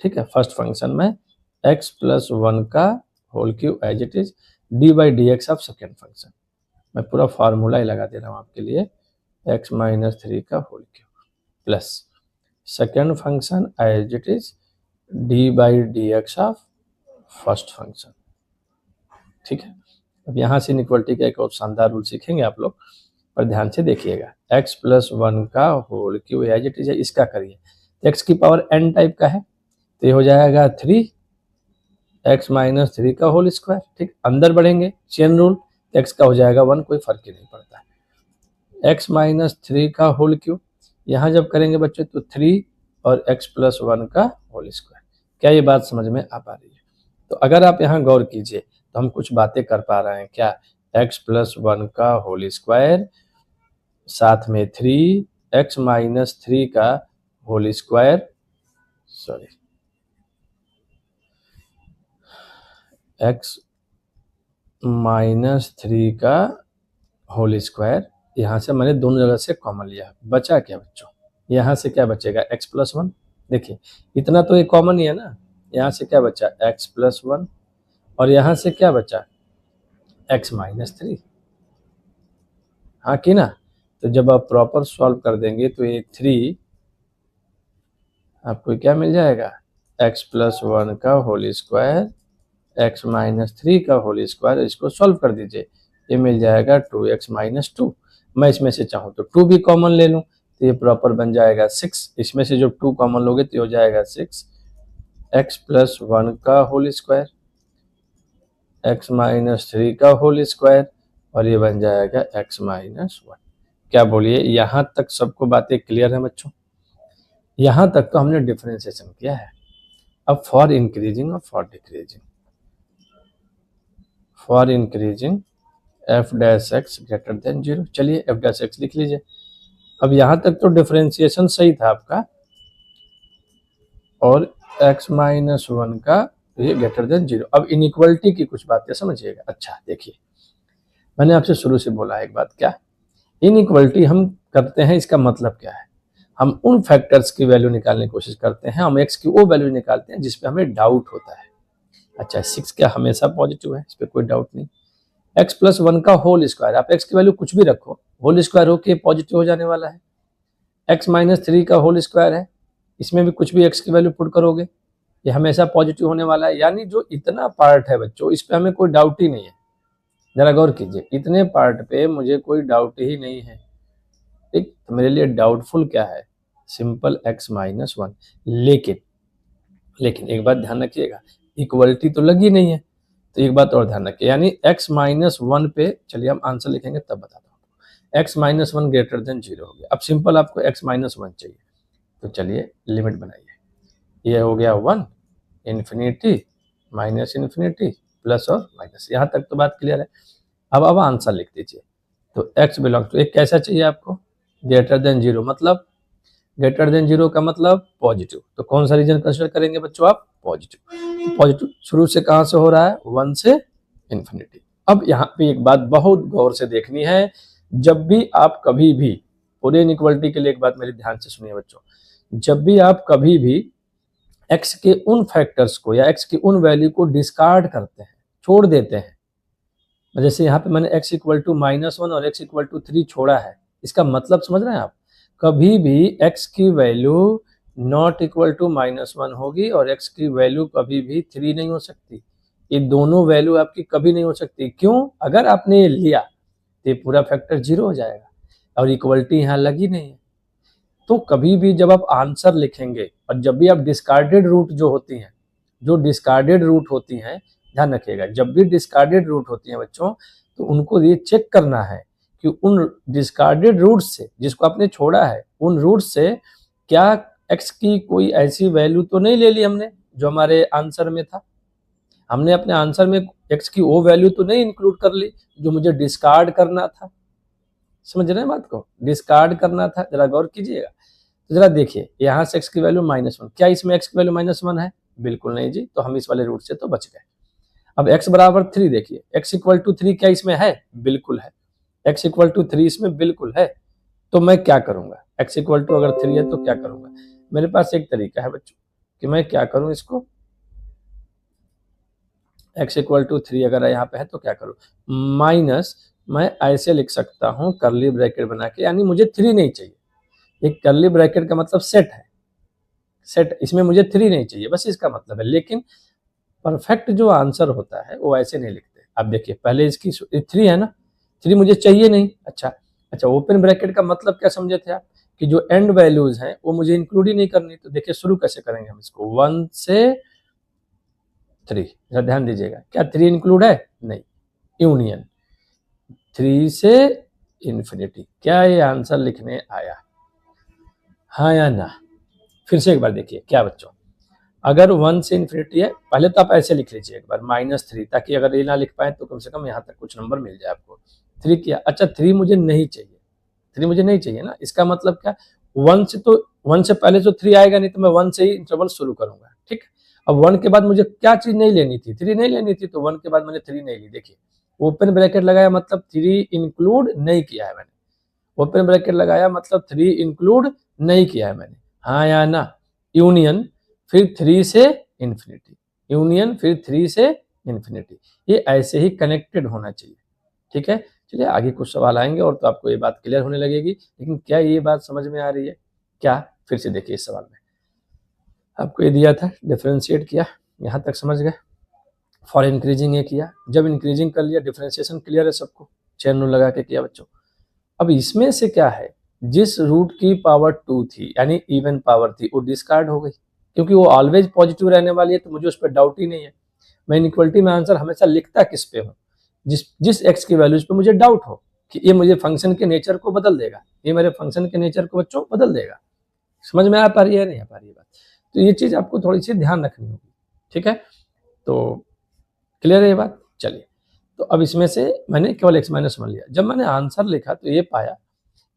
Speaker 1: ठीक है। फर्स्ट फंक्शन में x + 1 का whole cube as it is, dy/dx of second function. मैं पूरा फार्मूला ही लगा दे रहा हूँ आपके लिए, x माइनस 3 का whole cube plus second function as it is d by d x of first function. ठीक है, अब यहाँ से इनइक्वालिटी का एक और शानदार रूल सीखेंगे आप लोग, पर ध्यान से देखिएगा। x प्लस 1 का whole cube as it is है, इसका करिए तो x की पावर n टाइप का है तो ये हो जाएगा 3x माइनस 3 का होल स्क्वायर। ठीक, अंदर बढ़ेंगे चेन रूल, x का हो जाएगा 1, कोई फर्क ही नहीं पड़ता है। x माइनस 3 का होल क्यूब यहाँ जब करेंगे बच्चे तो 3 और x प्लस 1 का होल स्क्वायर। क्या ये बात समझ में आ पा रही है? तो अगर आप यहाँ गौर कीजिए तो हम कुछ बातें कर पा रहे हैं। क्या? x प्लस 1 का होल स्क्वायर साथ में 3x माइनस 3 का whole square, sorry x minus 3 का होल स्क्वायर, यहाँ से मैंने दोनों जगह से कॉमन लिया, बचा क्या बच्चों? यहाँ से क्या बचेगा? x plus 1। देखिए इतना तो ये कॉमन ही है ना, यहाँ से क्या बचा? x प्लस 1 और यहाँ से क्या बचा? x minus 3। हाँ कि ना? तो जब आप प्रॉपर सॉल्व कर देंगे तो ये 3 आपको क्या मिल जाएगा? x प्लस 1 का होल स्क्वायर x माइनस 3 का होल स्क्वायर, इसको सॉल्व कर दीजिए, ये मिल जाएगा 2x माइनस 2। मैं इसमें से चाहूँ तो 2 भी कॉमन ले लूँ तो ये प्रॉपर बन जाएगा 6। इसमें से जब 2 कॉमन लोगे तो हो जाएगा 6x प्लस 1 का होल स्क्वायर x माइनस 3 का होल स्क्वायर और ये बन जाएगा x माइनस 1। क्या बोलिए, यहाँ तक सबको बातें क्लियर है बच्चों? यहाँ तक तो हमने डिफरेंशिएशन किया है। अब फॉर इंक्रीजिंग और for decreasing, for increasing F dash x greater than 0, चलिए एफ डैश एक्स लिख लीजिए। अब यहाँ तक तो डिफरेंशिएशन सही था आपका, और x माइनस 1 का ये ग्रेटर देन 0। अब इनइक्वालिटी की कुछ बातें समझिएगा। अच्छा देखिए, मैंने आपसे शुरू से बोला एक बात, क्या इनइक्वालिटी हम करते हैं, इसका मतलब क्या है? हम उन फैक्टर्स की वैल्यू निकालने की कोशिश करते हैं, हम x की वो वैल्यू निकालते हैं जिसपे हमें डाउट होता है। अच्छा 6 क्या हमेशा पॉजिटिव है? इस पर कोई डाउट नहीं। x प्लस 1 का होल स्क्वायर, आप x की वैल्यू कुछ भी रखो, होल स्क्वायर होके पॉजिटिव हो जाने वाला है। x माइनस 3 का होल स्क्वायर है, इसमें भी कुछ भी x की वैल्यू पुट करोगे ये हमेशा पॉजिटिव होने वाला है। यानी जो इतना पार्ट है बच्चों, इस पे हमें कोई डाउट ही नहीं है। जरा गौर कीजिए, इतने पार्ट पे मुझे कोई डाउट ही नहीं है। ठीक, तो मेरे लिए डाउटफुल क्या है? Simple x minus 1। लेकिन एक बात ध्यान रखिएगा, इक्वलिटी तो लगी नहीं है, तो एक बात और ध्यान रखिए, यानी x माइनस 1 पे, चलिए हम आंसर लिखेंगे तब बताता हूँ। x माइनस 1 ग्रेटर देन 0 हो गया। अब सिंपल आपको x माइनस 1 चाहिए, तो चलिए लिमिट बनाइए। ये हो गया 1, इन्फिनिटी, माइनस इन्फिनिटी, प्लस और माइनस, यहाँ तक तो बात क्लियर है। अब आंसर लिख दीजिए। तो x बिलोंग टू, एक कैसा चाहिए आपको? ग्रेटर देन 0, मतलब ग्रेटर देन 0 का मतलब पॉजिटिव। तो कौन सा रीजन कंसिडर करेंगे बच्चों आप? पॉजिटिव। पॉजिटिव शुरू से कहां से हो रहा है? 1 से इन्फिनिटी। अब यहाँ पे एक बात बहुत गौर से देखनी है, जब भी आप कभी भी, पूरे इनइक्वालिटी के लिए एक बात मेरी ध्यान से सुनिए बच्चों, जब भी आप कभी भी x के उन फैक्टर्स को या x की उन वैल्यू को डिस्कार्ड करते हैं, छोड़ देते हैं, जैसे यहाँ पे मैंने x इक्वल टू माइनस 1 और x इक्वल टू 3 छोड़ा है, इसका मतलब समझ रहे हैं आप? कभी भी x की value not equal to minus 1 होगी और x की वैल्यू कभी भी 3 नहीं हो सकती। ये दोनों वैल्यू आपकी कभी नहीं हो सकती। क्यों? अगर आपने ये लिया तो ये पूरा फैक्टर 0 हो जाएगा और इक्वलिटी यहाँ लगी नहीं है। तो कभी भी जब आप आंसर लिखेंगे और जब भी आप डिस्कार्डेड रूट जो होती हैं, जो डिस्कार्डेड रूट होती हैं, ध्यान रखिएगा, जब भी डिस्कार्डेड रूट होती हैं बच्चों, तो उनको ये चेक करना है कि उन डिस्कार्डेड रूट से, जिसको आपने छोड़ा है, उन रूट से क्या x की कोई ऐसी वैल्यू तो नहीं ले ली हमने जो हमारे आंसर में था। हमने अपने आंसर में x की वो वैल्यू तो नहीं इंक्लूड कर ली जो मुझे डिस्कार्ड करना था। समझ रहे हैं बात को? डिस्कार्ड करना था। जरा गौर कीजिएगा, तो जरा देखिए, यहाँ से x की वैल्यू -1, क्या इसमें x की वैल्यू -1 है? बिल्कुल नहीं जी, तो हम इस वाले रूट से तो बच गए। अब x बराबर 3 देखिए, x इक्वल टू 3 क्या इसमें है? बिल्कुल है। x इक्वल टू 3 इसमें बिल्कुल है। तो मैं क्या करूंगा? x इक्वल टू अगर 3 है तो क्या करूंगा? मेरे पास एक तरीका है बच्चों कि मैं क्या करूं, इसको x इक्वल टू 3 अगर यहाँ पे है तो क्या करूं? माइनस मैं ऐसे लिख सकता हूं कर्ली ब्रैकेट बना के, यानी मुझे 3 नहीं चाहिए। एक कर्ली ब्रैकेट का मतलब सेट है, सेट, इसमें मुझे 3 नहीं चाहिए, बस इसका मतलब है। लेकिन परफेक्ट जो आंसर होता है वो ऐसे नहीं लिखते। अब देखिए पहले इसकी 3 है ना, 3 मुझे चाहिए नहीं। अच्छा अच्छा, ओपन ब्रैकेट का मतलब क्या समझे थे आप, कि जो एंड वैल्यूज हैं वो मुझे इंक्लूड ही नहीं करनी। तो देखिए शुरू कैसे करेंगे हम इसको, 1 से 3, जरा ध्यान दीजिएगा, क्या 3 इंक्लूड है? नहीं, यूनियन 3 से इंफिनिटी। क्या ये आंसर लिखने आया, हाँ या ना? फिर से एक बार देखिए क्या बच्चों, अगर 1 से इंफिनिटी है, पहले तो आप ऐसे लिख लीजिए एक बार -3, ताकि अगर ये ना लिख पाए तो कम से कम यहाँ तक कुछ नंबर मिल जाए आपको। 3 किया, अच्छा 3 मुझे नहीं चाहिए, 3 मुझे नहीं चाहिए ना, इसका मतलब क्या, 1 से तो 1 से पहले तो 3 आएगा नहीं, तो मैं 1 से ही इंटरवल शुरू करूंगा, ठीक। अब 1 के बाद मुझे क्या चीज नहीं लेनी थी, 3 नहीं लेनी थी, तो 1 के बाद मैंने 3 नहीं ली। देखिए ओपन ब्रैकेट लगाया मतलब 3 इंक्लूड नहीं किया है मैंने, ओपन ब्रैकेट लगाया मतलब 3 इंक्लूड नहीं किया है मैंने, हाँ या ना? यूनियन फिर 3 से इंफिनिटी, यूनियन फिर 3 से इंफिनिटी, ये ऐसे ही कनेक्टेड होना चाहिए, ठीक है। चलिए आगे कुछ सवाल आएंगे और तो आपको ये बात क्लियर होने लगेगी। लेकिन क्या ये बात समझ में आ रही है क्या? फिर से देखिए इस सवाल में आपको ये दिया था, डिफरेंशिएट किया, यहाँ तक समझ गए। फॉर इंक्रीजिंग ये किया, जब इंक्रीजिंग कर लिया, डिफरेंशिएशन क्लियर है सबको, चेन रूल लगा के किया बच्चों। अब इसमें से क्या है, जिस रूट की पावर 2 थी यानी इवन पावर थी, वो डिस्कार्ड हो गई, क्योंकि वो ऑलवेज पॉजिटिव रहने वाली है, तो मुझे उस पर डाउट ही नहीं है। मैं इनइक्वालिटी में आंसर हमेशा लिखता किस पे हूँ, जिस जिस एक्स की वैल्यूज पे मुझे डाउट हो कि ये मुझे फंक्शन के नेचर को बदल देगा, ये मेरे फंक्शन के नेचर को बच्चों बदल देगा। समझ में आ पा रही है नहीं आ पा रही है बात? तो ये चीज आपको थोड़ी सी ध्यान रखनी होगी, ठीक है। तो क्लियर है ये बात? चलिए, तो अब इसमें से मैंने केवल x-1 लिया। जब मैंने आंसर लिखा तो ये पाया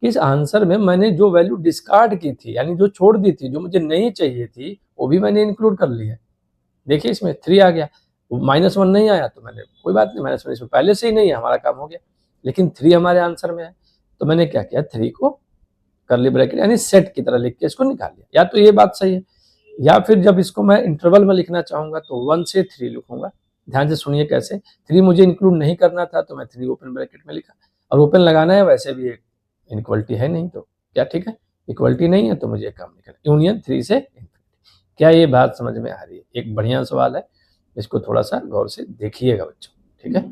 Speaker 1: कि इस आंसर में मैंने जो वैल्यू डिस्कार्ड की थी, यानी जो छोड़ दी थी, जो मुझे नहीं चाहिए थी, वो भी मैंने इंक्लूड कर ली है। देखिए इसमें 3 आ गया, -1 नहीं आया, तो मैंने कोई बात नहीं, -1 इसमें पहले से ही नहीं है, हमारा काम हो गया। लेकिन 3 हमारे आंसर में है, तो मैंने क्या किया, 3 को कर्ली ब्रैकेट यानी सेट की तरह लिख के इसको निकाल लिया। या तो ये बात सही है, या फिर जब इसको मैं इंटरवल में लिखना चाहूंगा तो 1 से 3 लिखूंगा। ध्यान से सुनिए कैसे, 3 मुझे इंक्लूड नहीं करना था, तो मैं 3 ओपन ब्रैकेट में लिखा, और ओपन लगाना है, वैसे भी एक इनक्वलिटी है नहीं, तो क्या ठीक है, इक्वलिटी नहीं है तो मुझे काम नहीं करना, यूनियन 3 से इंफिनिटी। क्या ये बात समझ में आ रही है? एक बढ़िया सवाल है, इसको थोड़ा सा गौर से देखिएगा बच्चों, ठीक है।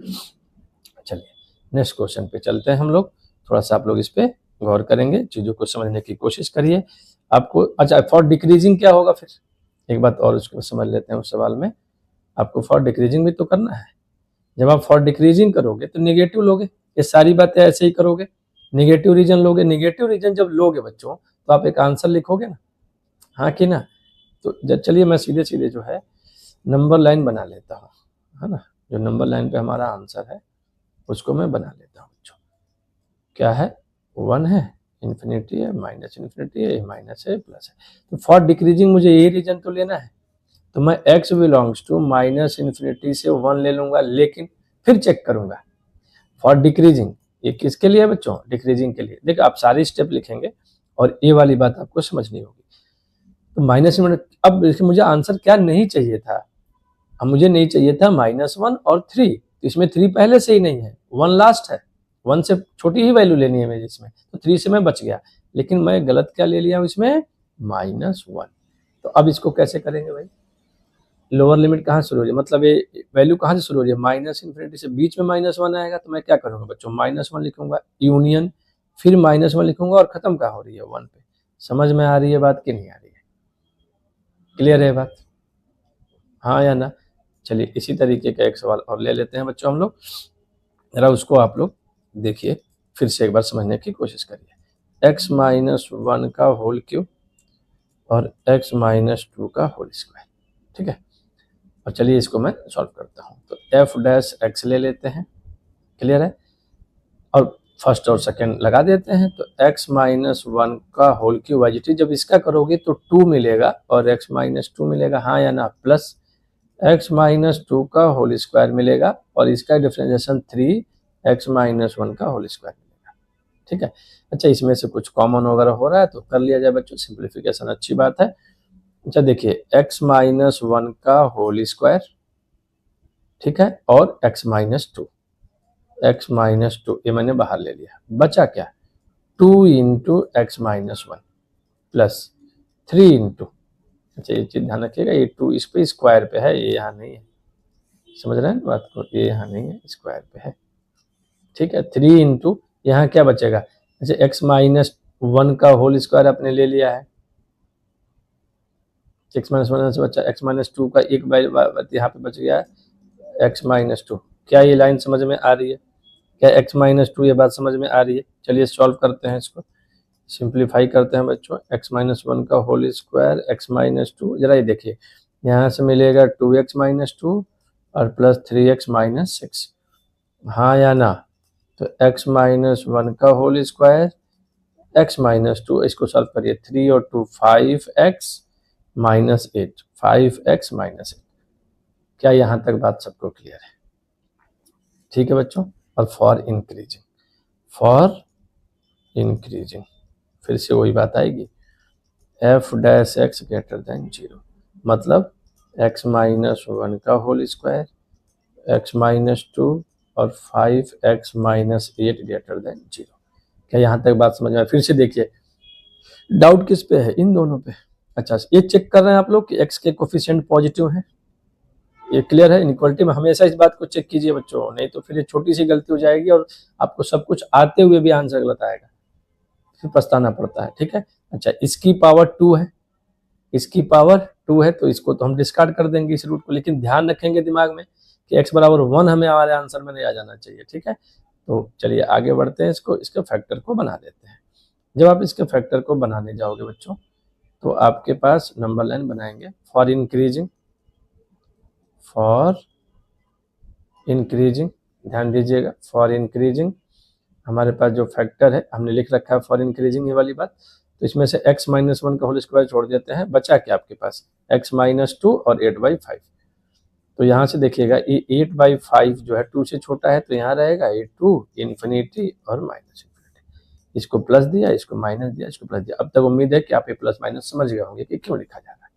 Speaker 1: चलिए नेक्स्ट क्वेश्चन पे चलते हैं हम लोग, थोड़ा सा आप लोग इस पे गौर करेंगे, चीजों को समझने की कोशिश करिए आपको। अच्छा, फॉर डिक्रीजिंग क्या होगा, फिर एक बात और उसको समझ लेते हैं। उस सवाल में आपको फॉर डिक्रीजिंग भी तो करना है। जब आप फॉर डिक्रीजिंग करोगे तो निगेटिव लोगे, ये सारी बातें ऐसे ही करोगे, निगेटिव रीजन लोगे। निगेटिव रीजन जब लोगे बच्चों तो आप एक आंसर लिखोगे ना, हाँ कि ना? तो चलिए मैं सीधे सीधे जो है नंबर लाइन बना लेता हूँ, है ना। जो नंबर लाइन पे हमारा आंसर है उसको मैं बना लेता हूँ बच्चों। क्या है, 1 है, इन्फिनिटी है, माइनस इन्फिनिटी है, माइनस है, प्लस है। तो फॉर डिक्रीजिंग मुझे यही रीजन तो लेना है, तो मैं x belongs to minus infinity से 1 ले लूंगा, लेकिन फिर चेक करूंगा फॉर डिक्रीजिंग, ये किसके लिए है बच्चों, डिक्रीजिंग के लिए। देखो आप सारी स्टेप लिखेंगे और ये वाली बात आपको समझनी होगी। तो माइनस इन्फिनिटी, अब देखिए मुझे आंसर क्या नहीं चाहिए था, अब मुझे नहीं चाहिए था -1 और 3, तो इसमें 3 पहले से ही नहीं है, 1 लास्ट है, 1 से छोटी ही वैल्यू लेनी है मुझे इसमें, तो 3 से मैं बच गया। लेकिन मैं गलत क्या ले लिया हूं इसमें, -1। तो अब इसको कैसे करेंगे भाई, लोअर लिमिट कहाँ शुरू हो रही है, मतलब ये वैल्यू कहाँ से शुरू हो रही है, माइनस इन्फिनिटी से, बीच में -1 आएगा, तो मैं क्या करूंगा बच्चों, -1 लिखूंगा, यूनियन फिर -1 लिखूंगा, और खत्म कहाँ हो रही है, 1 पे। समझ में आ रही है बात कि नहीं आ रही है? क्लियर है बात, हाँ या ना? चलिए इसी तरीके का एक सवाल और ले लेते हैं बच्चों हम लोग, जरा उसको आप लोग देखिए, फिर से एक बार समझने की कोशिश करिए। x-1 का होल क्यूब और x-2 का होल स्क्वायर, ठीक है। और चलिए इसको मैं सॉल्व करता हूँ, तो f' ले लेते हैं, क्लियर है, और फर्स्ट और सेकंड लगा देते हैं। तो x-1 का होल क्यूब वाइजिटी, जब इसका करोगे तो 2 मिलेगा और x-2 मिलेगा, हाँ या ना, प्लस x-2 का होल स्क्वायर मिलेगा और इसका डिफरेंशिएशन 3x-1 का होल स्क्वायर मिलेगा, ठीक है। अच्छा, इसमें से कुछ कॉमन वगैरह हो रहा है तो कर लिया जाए बच्चों, सिंप्लीफिकेशन अच्छी बात है। अच्छा देखिए, x-1 का होल स्क्वायर, ठीक है, और x-2, x माइनस टू, ये मैंने बाहर ले लिया, बचा क्या 2 into x minus one plus 3 into, अच्छा ये चीज ध्यान रखिएगा, ये 2 इस पे स्क्वायर पे है, ये यहाँ नहीं है, समझ रहे हैं बात को, ये यहाँ नहीं है, स्क्वायर पे है, ठीक है। 3 इंटू यहाँ क्या बचेगा, अच्छा एक्स माइनस वन का होल स्क्वायर आपने ले लिया है, एक्स माइनस वन से बचा एक्स माइनस टू का एक यहाँ पे बच गया एक्स माइनस टू। क्या ये लाइन समझ में आ रही है, क्या एक्स माइनस टू ये बात समझ में आ रही है। चलिए सॉल्व करते हैं इसको, सिंप्लीफाई करते हैं बच्चों, एक्स माइनस वन का whole square x minus two, जरा ये देखिए यहाँ से मिलेगा 2x माइनस टू और प्लस 3x माइनस सिक्स, हाँ या ना। तो x माइनस वन का whole square x minus two, इसको सॉल्व करिए, 3 और 2 5x माइनस 8, 5x माइनस 8। क्या यहाँ तक बात सबको क्लियर है, ठीक है बच्चों। और फॉर इंक्रीजिंग फिर से वही बात आएगी, f dash x greater than zero, मतलब एक्स माइनस वन का whole square x minus two और 5x minus 8 greater than zero. क्या यहाँ तक बात समझ में आए। फिर से देखिए डाउट किस पे है, इन दोनों पे। अच्छा ये चेक कर रहे हैं आप लोग कि x के कोफिशिएंट पॉजिटिव है, ये क्लियर है। इनइक्वालिटी में हमेशा इस बात को चेक कीजिए बच्चों, नहीं तो फिर ये छोटी सी गलती हो जाएगी और आपको सब कुछ आते हुए भी आंसर गलत आएगा, फिर पछताना पड़ता है, ठीक है। अच्छा इसकी पावर 2 है, इसकी पावर 2 है, तो इसको तो हम डिस्कार्ड कर देंगे इस रूट को, लेकिन ध्यान रखेंगे दिमाग में कि x बराबर 1 हमें हमारे आंसर में नहीं आ जाना चाहिए, ठीक है। तो चलिए आगे बढ़ते हैं, इसके फैक्टर को बना लेते हैं। जब आप इसके फैक्टर को बनाने जाओगे बच्चों, तो आपके पास नंबर लाइन बनाएंगे, फॉर इंक्रीजिंग, ध्यान दीजिएगा, फॉर इंक्रीजिंग हमारे पास जो फैक्टर है हमने लिख रखा है फॉर इंक्रीजिंग, ये वाली बात। तो इसमें से x माइनस वन का होल स्क्वायर छोड़ देते हैं, बचा क्या आपके पास x माइनस टू और 8/5। तो यहाँ से देखिएगा ये 8/5 जो है 2 से छोटा है, तो यहाँ रहेगा ये 2 इन्फिनिटी और माइनस इन्फिनिटी, इसको प्लस दिया, इसको माइनस दिया, इसको प्लस दिया। अब तक उम्मीद है कि आप ये प्लस माइनस समझ गए होंगे कि क्यों लिखा जा रहा है,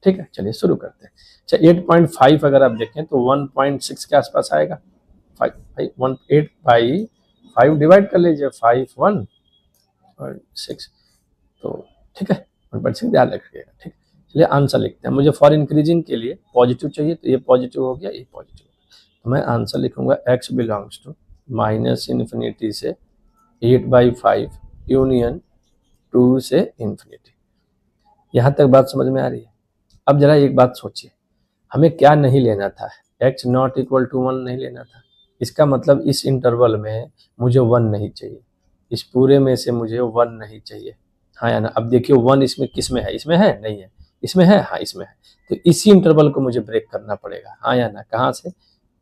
Speaker 1: ठीक है। चलिए शुरू करते हैं। अच्छा 8.5 अगर आप देखें तो 1.6 के आसपास आएगा, 8/5 डिवाइड कर लीजिए, 5 1 और 6, तो ठीक है 1.6 ध्यान रखिएगा, ठीक। चलिए आंसर लिखते हैं, मुझे फॉर इंक्रीजिंग के लिए पॉजिटिव चाहिए, तो ये पॉजिटिव हो गया, ये पॉजिटिव, तो मैं आंसर लिखूंगा x belongs to minus infinity से 8/5 यूनियन 2 से इन्फिनिटी। यहाँ तक बात समझ में आ रही है। अब जरा एक बात सोचिए, हमें क्या नहीं लेना था, x नॉट इक्वल टू 1 नहीं लेना था, इसका मतलब इस इंटरवल में मुझे 1 नहीं चाहिए, इस पूरे में से मुझे 1 नहीं चाहिए, हाँ या ना। अब देखिए 1 इसमें किस में है, इसमें है नहीं है, इसमें है, हाँ इसमें है, तो इसी इंटरवल को मुझे ब्रेक करना पड़ेगा, हाँ या ना। कहाँ से,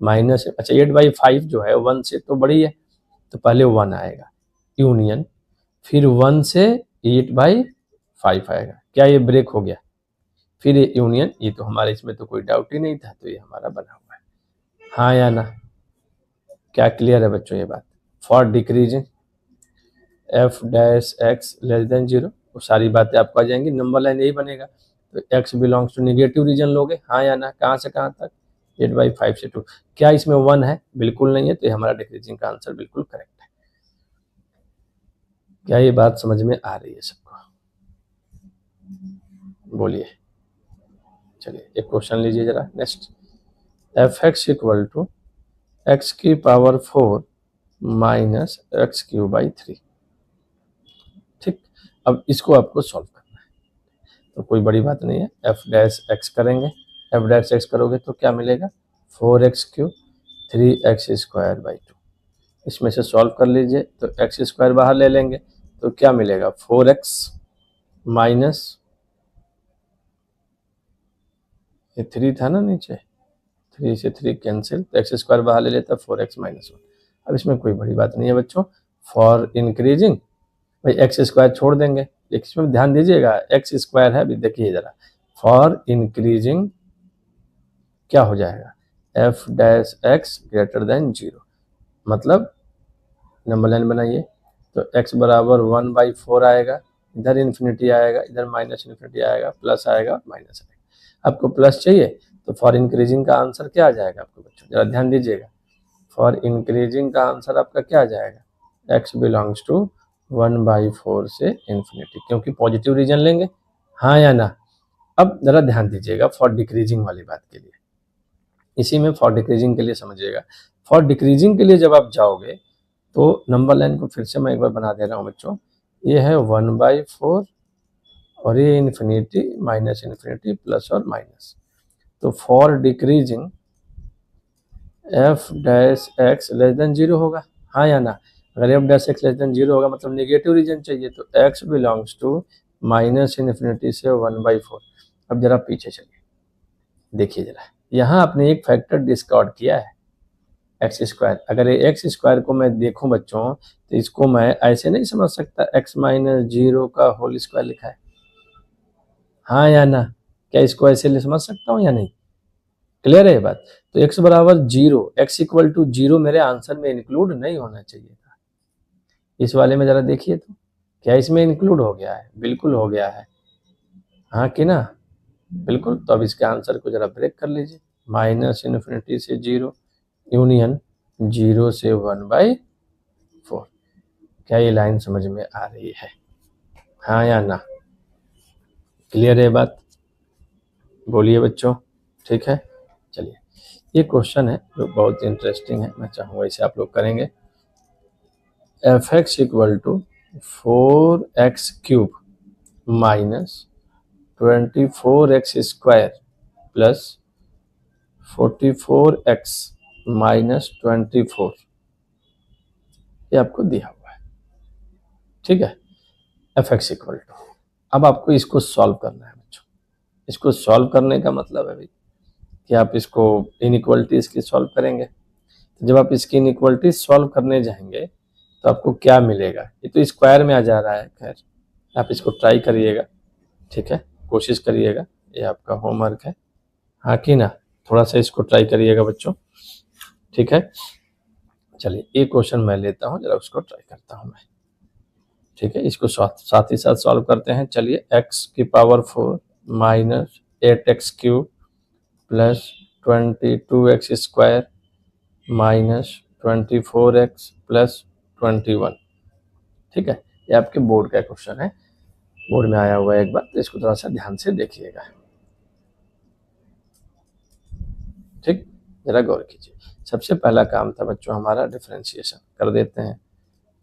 Speaker 1: माइनस, अच्छा 8/5 जो है 1 से तो बड़ी है, तो पहले 1 आएगा यूनियन, फिर 1 से 8/5 आएगा, क्या ये ब्रेक हो गया, फिर ये यूनियन, ये तो हमारे इसमें तो कोई डाउट ही नहीं था, तो ये हमारा बना हुआ है, हाँ या ना। क्या क्लियर है बच्चों ये बात। For decreasing f dash x less than zero, वो सारी बातें आपको आ जाएंगी, नंबर लाइन यही बनेगा। तो x belongs to negative region लोगे, हाँ या ना, कहाँ से कहाँ तक 8/5 से 2, क्या इसमें 1 है, बिल्कुल नहीं है, तो ये हमारा डिक्रीजिंग का आंसर बिल्कुल करेक्ट है। क्या ये बात समझ में आ रही है सबको, बोलिए। चलिए एक क्वेश्चन लीजिए जरा next, F x equal to X की power 4 minus X cube by 3, ठीक। अब इसको आपको सॉल्व करना है, तो कोई बड़ी बात नहीं है, एफ डैश एक्स करेंगे, एफ डैश एक्स करोगे तो क्या मिलेगा 4x Q 3x square by 2, इसमें से सॉल्व कर लीजिए, तो एक्स स्क्वायर बाहर ले लेंगे, तो क्या मिलेगा 4x माइनस, ये 3 था ना नीचे, 3 से 3 कैंसिल, तो एक्स स्क्वायर बाहर ले लेता 4x माइनस 1। अब इसमें कोई बड़ी बात नहीं है बच्चों, फॉर इंक्रीजिंग भाई एक्स स्क्वायर छोड़ देंगे, इसमें ध्यान दीजिएगा एक्स स्क्वायर है, अभी देखिए जरा, फॉर इंक्रीजिंग क्या हो जाएगा F dash x greater than zero, मतलब नंबर लाइन बनाइए, तो x बराबर 1/4 आएगा, इधर इन्फिनिटी आएगा, इधर माइनस इन्फिनिटी आएगा, प्लस आएगा माइनस आएगा। आपको प्लस चाहिए तो फॉर इंक्रीजिंग का आंसर क्या आ जाएगा आपको बच्चों, जरा ध्यान दीजिएगा, फॉर इंक्रीजिंग का आंसर आपका क्या आ जाएगा, x बिलोंग्स टू 1/4 से इन्फिनिटी, क्योंकि पॉजिटिव रीजन लेंगे, हाँ या ना। अब जरा ध्यान दीजिएगा फॉर डिक्रीजिंग वाली बात के लिए, इसी में फॉर डिक्रीजिंग के लिए समझिएगा। फॉर डिक्रीजिंग के लिए जब आप जाओगे तो नंबर लाइन को फिर से मैं एक बार बना दे रहा हूँ बच्चों, ये है 1/4 और ये इन्फिनिटी माइनस इन्फिनिटी प्लस और माइनस। तो for decreasing f dash x less than 0 होगा, हाँ या ना। अगर f dash x less than 0 होगा मतलब नेगेटिव रीजन चाहिए, तो x belongs to minus infinity से 1/4। अब जरा पीछे चलिए, देखिए जरा, यहाँ आपने एक फैक्टर डिस्कार्ड किया है, एक्स स्क्वायर। अगर ये एक्स स्क्वायर को मैं देखूं बच्चों, तो इसको मैं ऐसे नहीं समझ सकता, एक्स माइनस 0 का होल स्क्वायर लिखा है, हाँ या ना। क्या इसको ऐसे समझ सकता हूँ या नहीं, क्लियर है ये बात। तो x बराबर 0, x इक्वल टू 0 मेरे आंसर में इंक्लूड नहीं होना चाहिए था। इस वाले में जरा देखिए तो क्या इसमें इंक्लूड हो गया है, बिल्कुल हो गया है, हाँ कि ना, बिल्कुल। तो अब इसके आंसर को जरा ब्रेक कर लीजिए, माइनस इन्फिनिटी से 0 यूनियन 0 से 1/4। क्या ये लाइन समझ में आ रही है, हाँ या ना, क्लियर है बात, बोलिए बच्चों, ठीक है। चलिए, ये क्वेश्चन है जो बहुत इंटरेस्टिंग है, मैं चाहूँगा इसे आप लोग करेंगे। F x equal to 4x³ minus 24x² plus 44x minus 24, ये आपको दिया हुआ है, ठीक है। एफ एक्स इक्वल टू, अब आपको इसको सॉल्व करना है बच्चों। इसको सॉल्व करने का मतलब है भाई कि आप इसको इनइक्वालिटीज की सॉल्व करेंगे। जब आप इसकी इनइक्वालिटीज सॉल्व करने जाएंगे तो आपको क्या मिलेगा, ये तो स्क्वायर में आ जा रहा है, खैर आप इसको ट्राई करिएगा, ठीक है, कोशिश करिएगा, ये आपका होमवर्क है, हाँ कि ना, थोड़ा सा इसको ट्राई करिएगा बच्चों, ठीक है। चलिए एक क्वेश्चन मैं लेता हूँ, जरा उसको ट्राई करता हूँ मैं, ठीक है। इसको साथ ही साथ सॉल्व करते हैं। चलिए, x⁴ minus 8x³ plus 22x² minus 24x plus 21, ठीक है। ये आपके बोर्ड का क्वेश्चन है, बोर्ड में आया हुआ है एक बार, तो इसको थोड़ा सा ध्यान से देखिएगा, ठीक, जरा गौर कीजिए। सबसे पहला काम था बच्चों हमारा डिफरेंशिएशन कर देते हैं,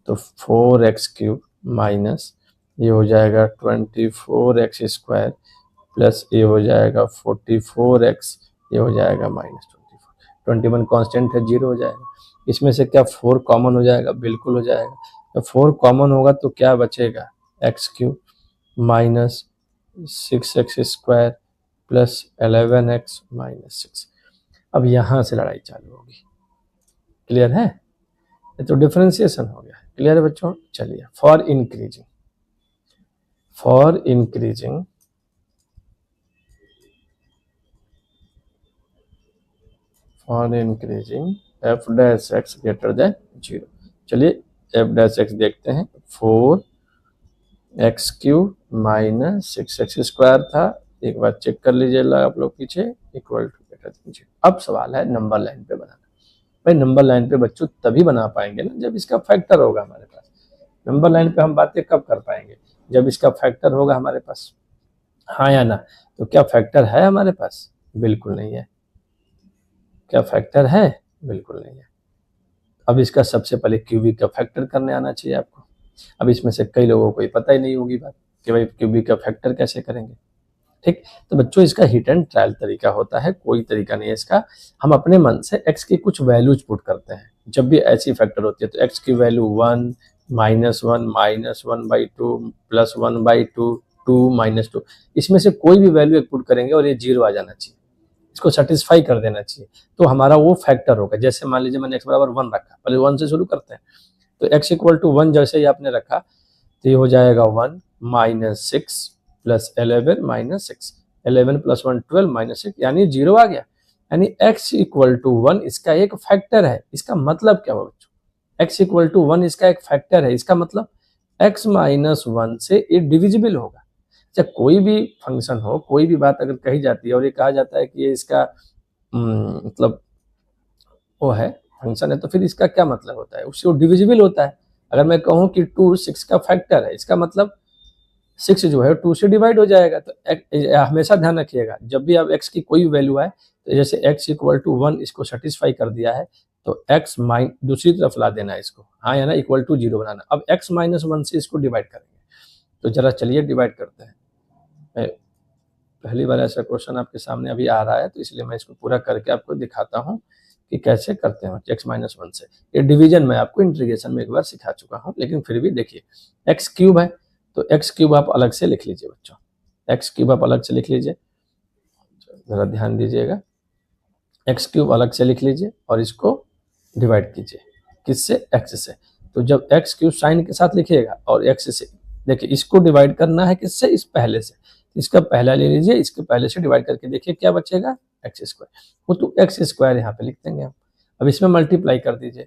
Speaker 1: तो 4x³ माइनस ये हो जाएगा 24x² प्लस ये हो जाएगा 44x, ये हो जाएगा माइनस 24, 21 कॉन्स्टेंट है, 0 हो जाएगा। इसमें से क्या 4 कॉमन हो जाएगा, बिल्कुल हो जाएगा। तो 4 कॉमन होगा तो क्या बचेगा, x³ minus 6x² plus 11x minus 6। अब यहाँ से लड़ाई चालू होगी, क्लियर है, ये तो डिफरेंशिएशन हो गया, क्लियर है बच्चों। चलिए, for increasing F dash x greater than 0। चलिए एफ डैश एक्स देखते हैं, 4x³ माइनस 6x² था, एक बार चेक कर लीजिए आप लोग पीछे, इक्वल टू ग्रेटर देन 0। अब सवाल है नंबर लाइन पे बनाना। भाई नंबर लाइन पे बच्चों तभी बना पाएंगे ना जब इसका फैक्टर होगा हमारे पास। नंबर लाइन पे हम बातें कब कर पाएंगे, जब इसका फैक्टर होगा हमारे पास, हाँ या ना। तो क्या फैक्टर है हमारे पास, बिल्कुल नहीं है। क्या फैक्टर है, बिल्कुल नहीं है। अब इसका सबसे पहले क्यूबिक का फैक्टर करने आना चाहिए आपको। अब इसमें से कई लोगों को ये पता ही नहीं होगी बात कि भाई क्यूबिक का फैक्टर कैसे करेंगे, ठीक। तो बच्चों इसका हिट एंड ट्रायल तरीका होता है, कोई तरीका नहीं है इसका। हम अपने मन से x की कुछ वैल्यूज पुट करते हैं, जब भी ऐसी फैक्टर होती है तो x की वैल्यू 1 -1 -1/2 +1/2 2 -2, इसमें से कोई भी वैल्यू एक पुट करेंगे और ये 0 आ जाना चाहिए, इसको सेटिस्फाई कर देना चाहिए, तो हमारा वो फैक्टर होगा। जैसे मान लीजिए मैंने x बराबर 1 रखा, पहले 1 से शुरू करते हैं, तो x इक्वल टू 1 जैसे ही आपने रखा तो ये हो जाएगा 1 -6 प्लस 11 -6, 11 + 1 12 -6, यानी 0 आ गया। यानी x इक्वल टू 1 इसका एक फैक्टर है। इसका मतलब क्या हुआ बच्चों, x इक्वल टू 1 इसका एक फैक्टर है, इसका मतलब x -1 से ये डिविजिबल होगा। चाहे कोई भी फंक्शन हो, कोई भी बात अगर कही जाती है और ये कहा जाता है कि ये इसका मतलब वो है फंक्शन है तो फिर इसका क्या मतलब होता है, उससे वो डिविजिबल होता है। अगर मैं कहूँ कि 2 6 का फैक्टर है, इसका मतलब 6 जो है 2 से डिवाइड हो जाएगा। तो हमेशा ध्यान रखिएगा जब भी आप x की कोई वैल्यू आए, तो जैसे x इक्वल टू 1 इसको सेटिस्फाई कर दिया है, तो x दूसरी तरफ ला देना है इसको, हाँ या ना, इक्वल टू 0 बनाना। अब x माइनस 1 से इसको डिवाइड करेंगे, तो जरा चलिए डिवाइड करते हैं। पहली बार ऐसा क्वेश्चन आपके सामने अभी आ रहा है, तो इसलिए मैं इसको पूरा करके आपको दिखाता हूँ कि कैसे करते हैं x माइनस 1 से। ये डिवीजन मैं आपको इंटीग्रेशन में एक बार सिखा चुका हूँ, लेकिन फिर भी देखिए x क्यूब है, तो x क्यूब आप अलग से लिख लीजिए बच्चों, x क्यूब आप अलग से लिख लीजिए, जरा ध्यान दीजिएगा, x क्यूब अलग से लिख लीजिए और इसको डिवाइड कीजिए किससे, x से। तो जब x क्यूब साइन के साथ लिखिएगा और x से, देखिए इसको डिवाइड करना है किससे, इस पहले से, इसका पहला ले लीजिए, इसके पहले से डिवाइड करके देखिए क्या बचेगा, एक्स स्क्वायर। वो तो एक्स स्क्वायर यहाँ पे लिख देंगे हम। अब इसमें मल्टीप्लाई कर दीजिए,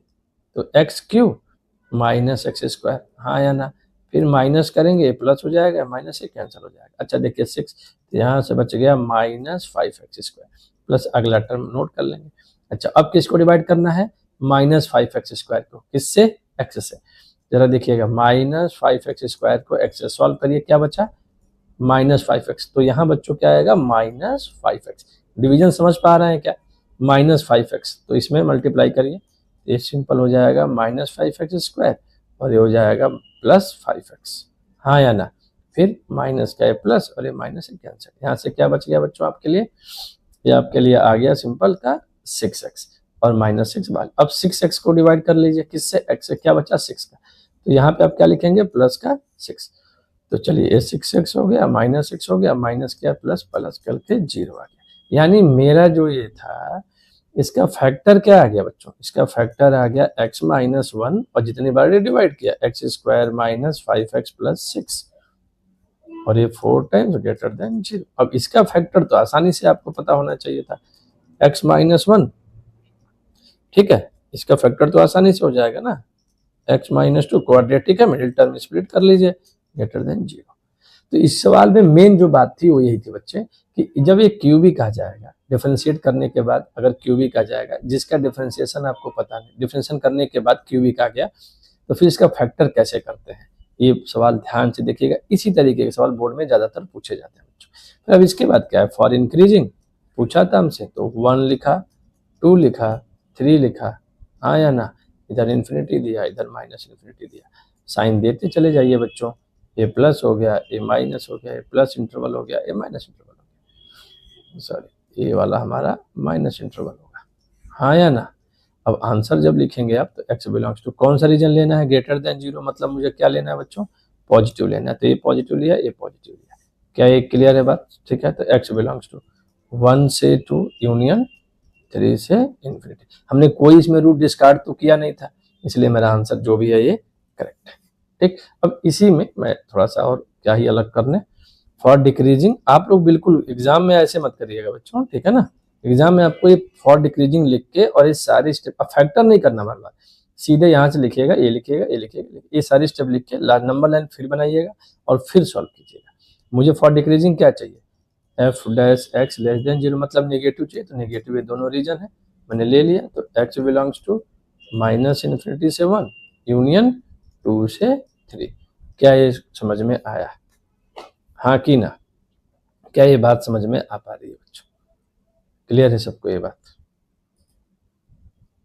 Speaker 1: तो x cube minus x square, हाँ या ना, फिर माइनस करेंगे प्लस हो जाएगा, माइनस से कैंसिल हो जाएगा। अच्छा देखिए 6, तो यहाँ से बच गया माइनस 5x स्क्वायर, प्लस अगला टर्म नोट कर लेंगे। अच्छा अब किसको डिवाइड करना है, माइनस 5x स्क्वायर को, किससे, एक्स से। जरा देखिएगा माइनस 5x स्क्वायर को एक्स से सॉल्व करिए, क्या बचा, माइनस 5x। तो यहाँ बच्चों क्या आएगा, माइनस 5x। डिवीजन समझ पा रहे हैं क्या, माइनस 5x, तो इसमें मल्टीप्लाई करिए, ये सिंपल हो जाएगा माइनस 5x स्क्वायर, और ये हो जाएगा प्लस 5x, हाँ या ना। फिर माइनस का है प्लस, और ये माइनस से कैंसिल, यहाँ से क्या बच गया बच्चों आपके लिए, ये आपके लिए आ गया सिंपल का 6x और माइनस 6 बाद। अब 6x को डिवाइड कर लीजिए किससे, x से, क्या बचा 6 का, तो यहाँ पे आप क्या लिखेंगे, प्लस का 6। तो चलिए ये 6x हो गया, माइनस 6 हो गया, माइनस क्या प्लस, प्लस करके 0 आ गया। यानी मेरा जो ये था इसका फैक्टर क्या आ गया बच्चों, इसका फैक्टर आ गया x माइनस 1, और जितनी बार डिवाइड किया x square minus 5x plus 6, और ये 4 टाइम्स ग्रेटर देन 0। अब इसका फैक्टर तो आसानी से आपको पता होना चाहिए था, x माइनस 1, ठीक है, इसका फैक्टर तो आसानी से हो जाएगा ना, x माइनस 2 क्वाड्रेटिक है, मिडिल टर्म स्प्लिट कर लीजिए, ग्रेटर देन 0। तो इस सवाल में मेन जो बात थी वो यही थी बच्चे, कि जब ये क्यूबिक आ जाएगा, डिफरेंशिएट करने के बाद अगर क्यूबिक आ जाएगा, जिसका डिफरेंशिएशन आपको पता नहीं, डिफरेंशिएशन करने के बाद क्यूबिक आ गया, तो फिर इसका फैक्टर कैसे करते हैं, ये सवाल ध्यान से देखिएगा। इसी तरीके के सवाल बोर्ड में ज्यादातर पूछे जाते हैं बच्चों। फिर अब इसके बाद क्या है, फॉर इंक्रीजिंग पूछा था हमसे, तो 1 लिखा, 2 लिखा, 3 लिखा, हाँ या ना, इधर इन्फिनिटी दिया, इधर माइनस इन्फिनिटी दिया, साइन देते चले जाइए बच्चों, ये प्लस हो गया, ये माइनस हो गया, ये प्लस इंटरवल हो गया, ये माइनस इंटरवल हो गया, सॉरी ये वाला हमारा माइनस इंटरवल होगा, हाँ या ना। अब आंसर जब लिखेंगे आप, तो x बिलोंग्स टू कौन सा रीजन लेना है, ग्रेटर देन 0, मतलब मुझे क्या लेना है बच्चों, पॉजिटिव लेना है, तो ये पॉजिटिव लिया, ये पॉजिटिव लिया, क्या ये क्लियर है बात, ठीक है। तो x बिलोंग्स टू 1 से 2 यूनियन 3 से इन्फिनिटी। हमने कोई इसमें रूट डिस्कार्ड तो किया नहीं था, इसलिए मेरा आंसर जो भी है ये करेक्ट है, ठीक। अब इसी में मैं थोड़ा सा और क्या ही अलग करने, फॉर डिक्रीजिंग, आप लोग बिल्कुल एग्जाम में ऐसे मत करिएगा बच्चों, ठीक है ना, एग्जाम में आपको ये फॉर डिक्रीजिंग लिख के और ये सारी स्टेप, फैक्टर नहीं करना बार बार, सीधे यहाँ से लिखिएगा, ये लिखिएगा, ये लिखिएगा, ये सारी स्टेप लिख के नंबर लाइन फिर बनाइएगा और फिर सॉल्व कीजिएगा। मुझे फॉर डिक्रीजिंग क्या चाहिए, F dash x less than 0, मतलब नेगेटिव चाहिए, तो नेगेटिव ये दोनों रीजन है, मैंने ले लिया, तो x belongs to minus infinity से 1 यूनियन 2 से 3। क्या ये समझ में आया, हाँ कि ना, क्या ये बात समझ में आ पा रही है बच्चों, क्लियर है सबको ये बात,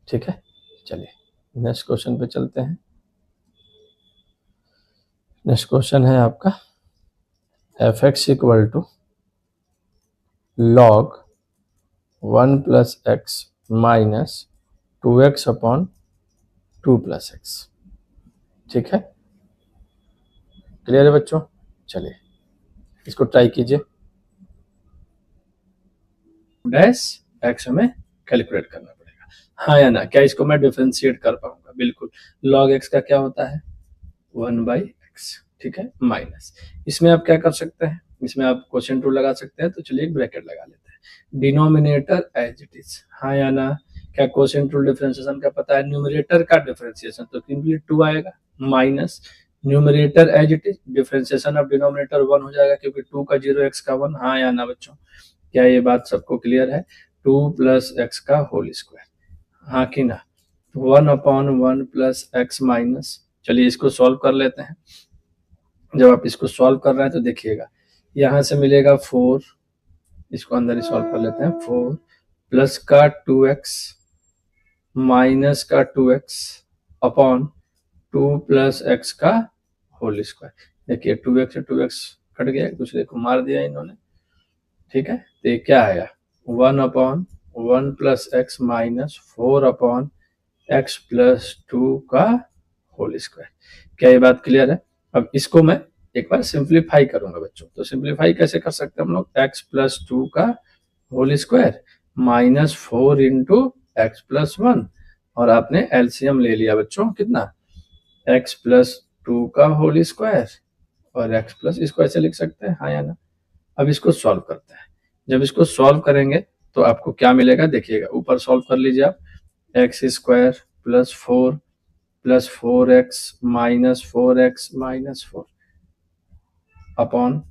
Speaker 1: ठीक है। चलिए नेक्स्ट क्वेश्चन पे चलते हैं। नेक्स्ट क्वेश्चन है आपका f x equal to log 1 plus x minus 2x upon 2 plus x, ठीक है, क्लियर है बच्चों। चलिए इसको ट्राई कीजिए, डैश एक्स हमें कैलकुलेट करना पड़ेगा, हाँ या ना, क्या इसको मैं डिफरेंशिएट कर पाऊंगा, बिल्कुल। लॉग एक्स का क्या होता है 1/x, ठीक है, माइनस, इसमें आप क्या कर सकते हैं, इसमें आप क्वोशिएंट रूल लगा सकते हैं, तो चलिए एक ब्रैकेट लगा लेते हैं, डिनोमिनेटर एज इट इज, हाँ या ना। क्या क्वोशिएंट रूल डिफरेंशिएशन का पता है, न्यूमरेटर का डिफरेंशिएशन तो सिंपली 2 आएगा, minus numerator as it is, differentiation of denominator 1 हो जाएगा, क्योंकि 2 का 0 x का 1, हाँ या ना बच्चों, क्या ये बात सबको क्लियर है, 2 प्लस एक्स का होल स्क्वायर, हाँ कि ना। 1/1 प्लस एक्स माइनस, चलिए इसको सॉल्व कर लेते हैं। जब आप इसको सॉल्व कर रहे हैं तो देखिएगा यहाँ से मिलेगा 4, इसको अंदर ही सॉल्व कर लेते हैं। 4 प्लस का 2x माइनस का 2x अपॉन 2 प्लस एक्स का होल स्क्वायर। देखिए 2x से 2x कट गया, एक दूसरे को मार दिया इन्होंने, ठीक है। तो ये क्या आया 1/1 plus x minus 4/x plus 2 का होल स्क्वायर। क्या ये बात क्लियर है? अब इसको मैं एक बार सिंप्लीफाई करूंगा बच्चों। तो सिंप्लीफाई कैसे कर सकते हैं हम लोग? x प्लस 2 का whole square minus 4 into x plus 1, और आपने एलसीएम ले लिया बच्चों कितना, x प्लस 2 का होल स्क्वायर और x प्लस, इसको ऐसे लिख सकते हैं, हाँ या ना। अब इसको सॉल्व करते हैं। जब इसको सॉल्व करेंगे तो आपको क्या मिलेगा देखिएगा, ऊपर सॉल्व कर लीजिए आप, x square plus 4 plus 4x minus 4x minus 4 upon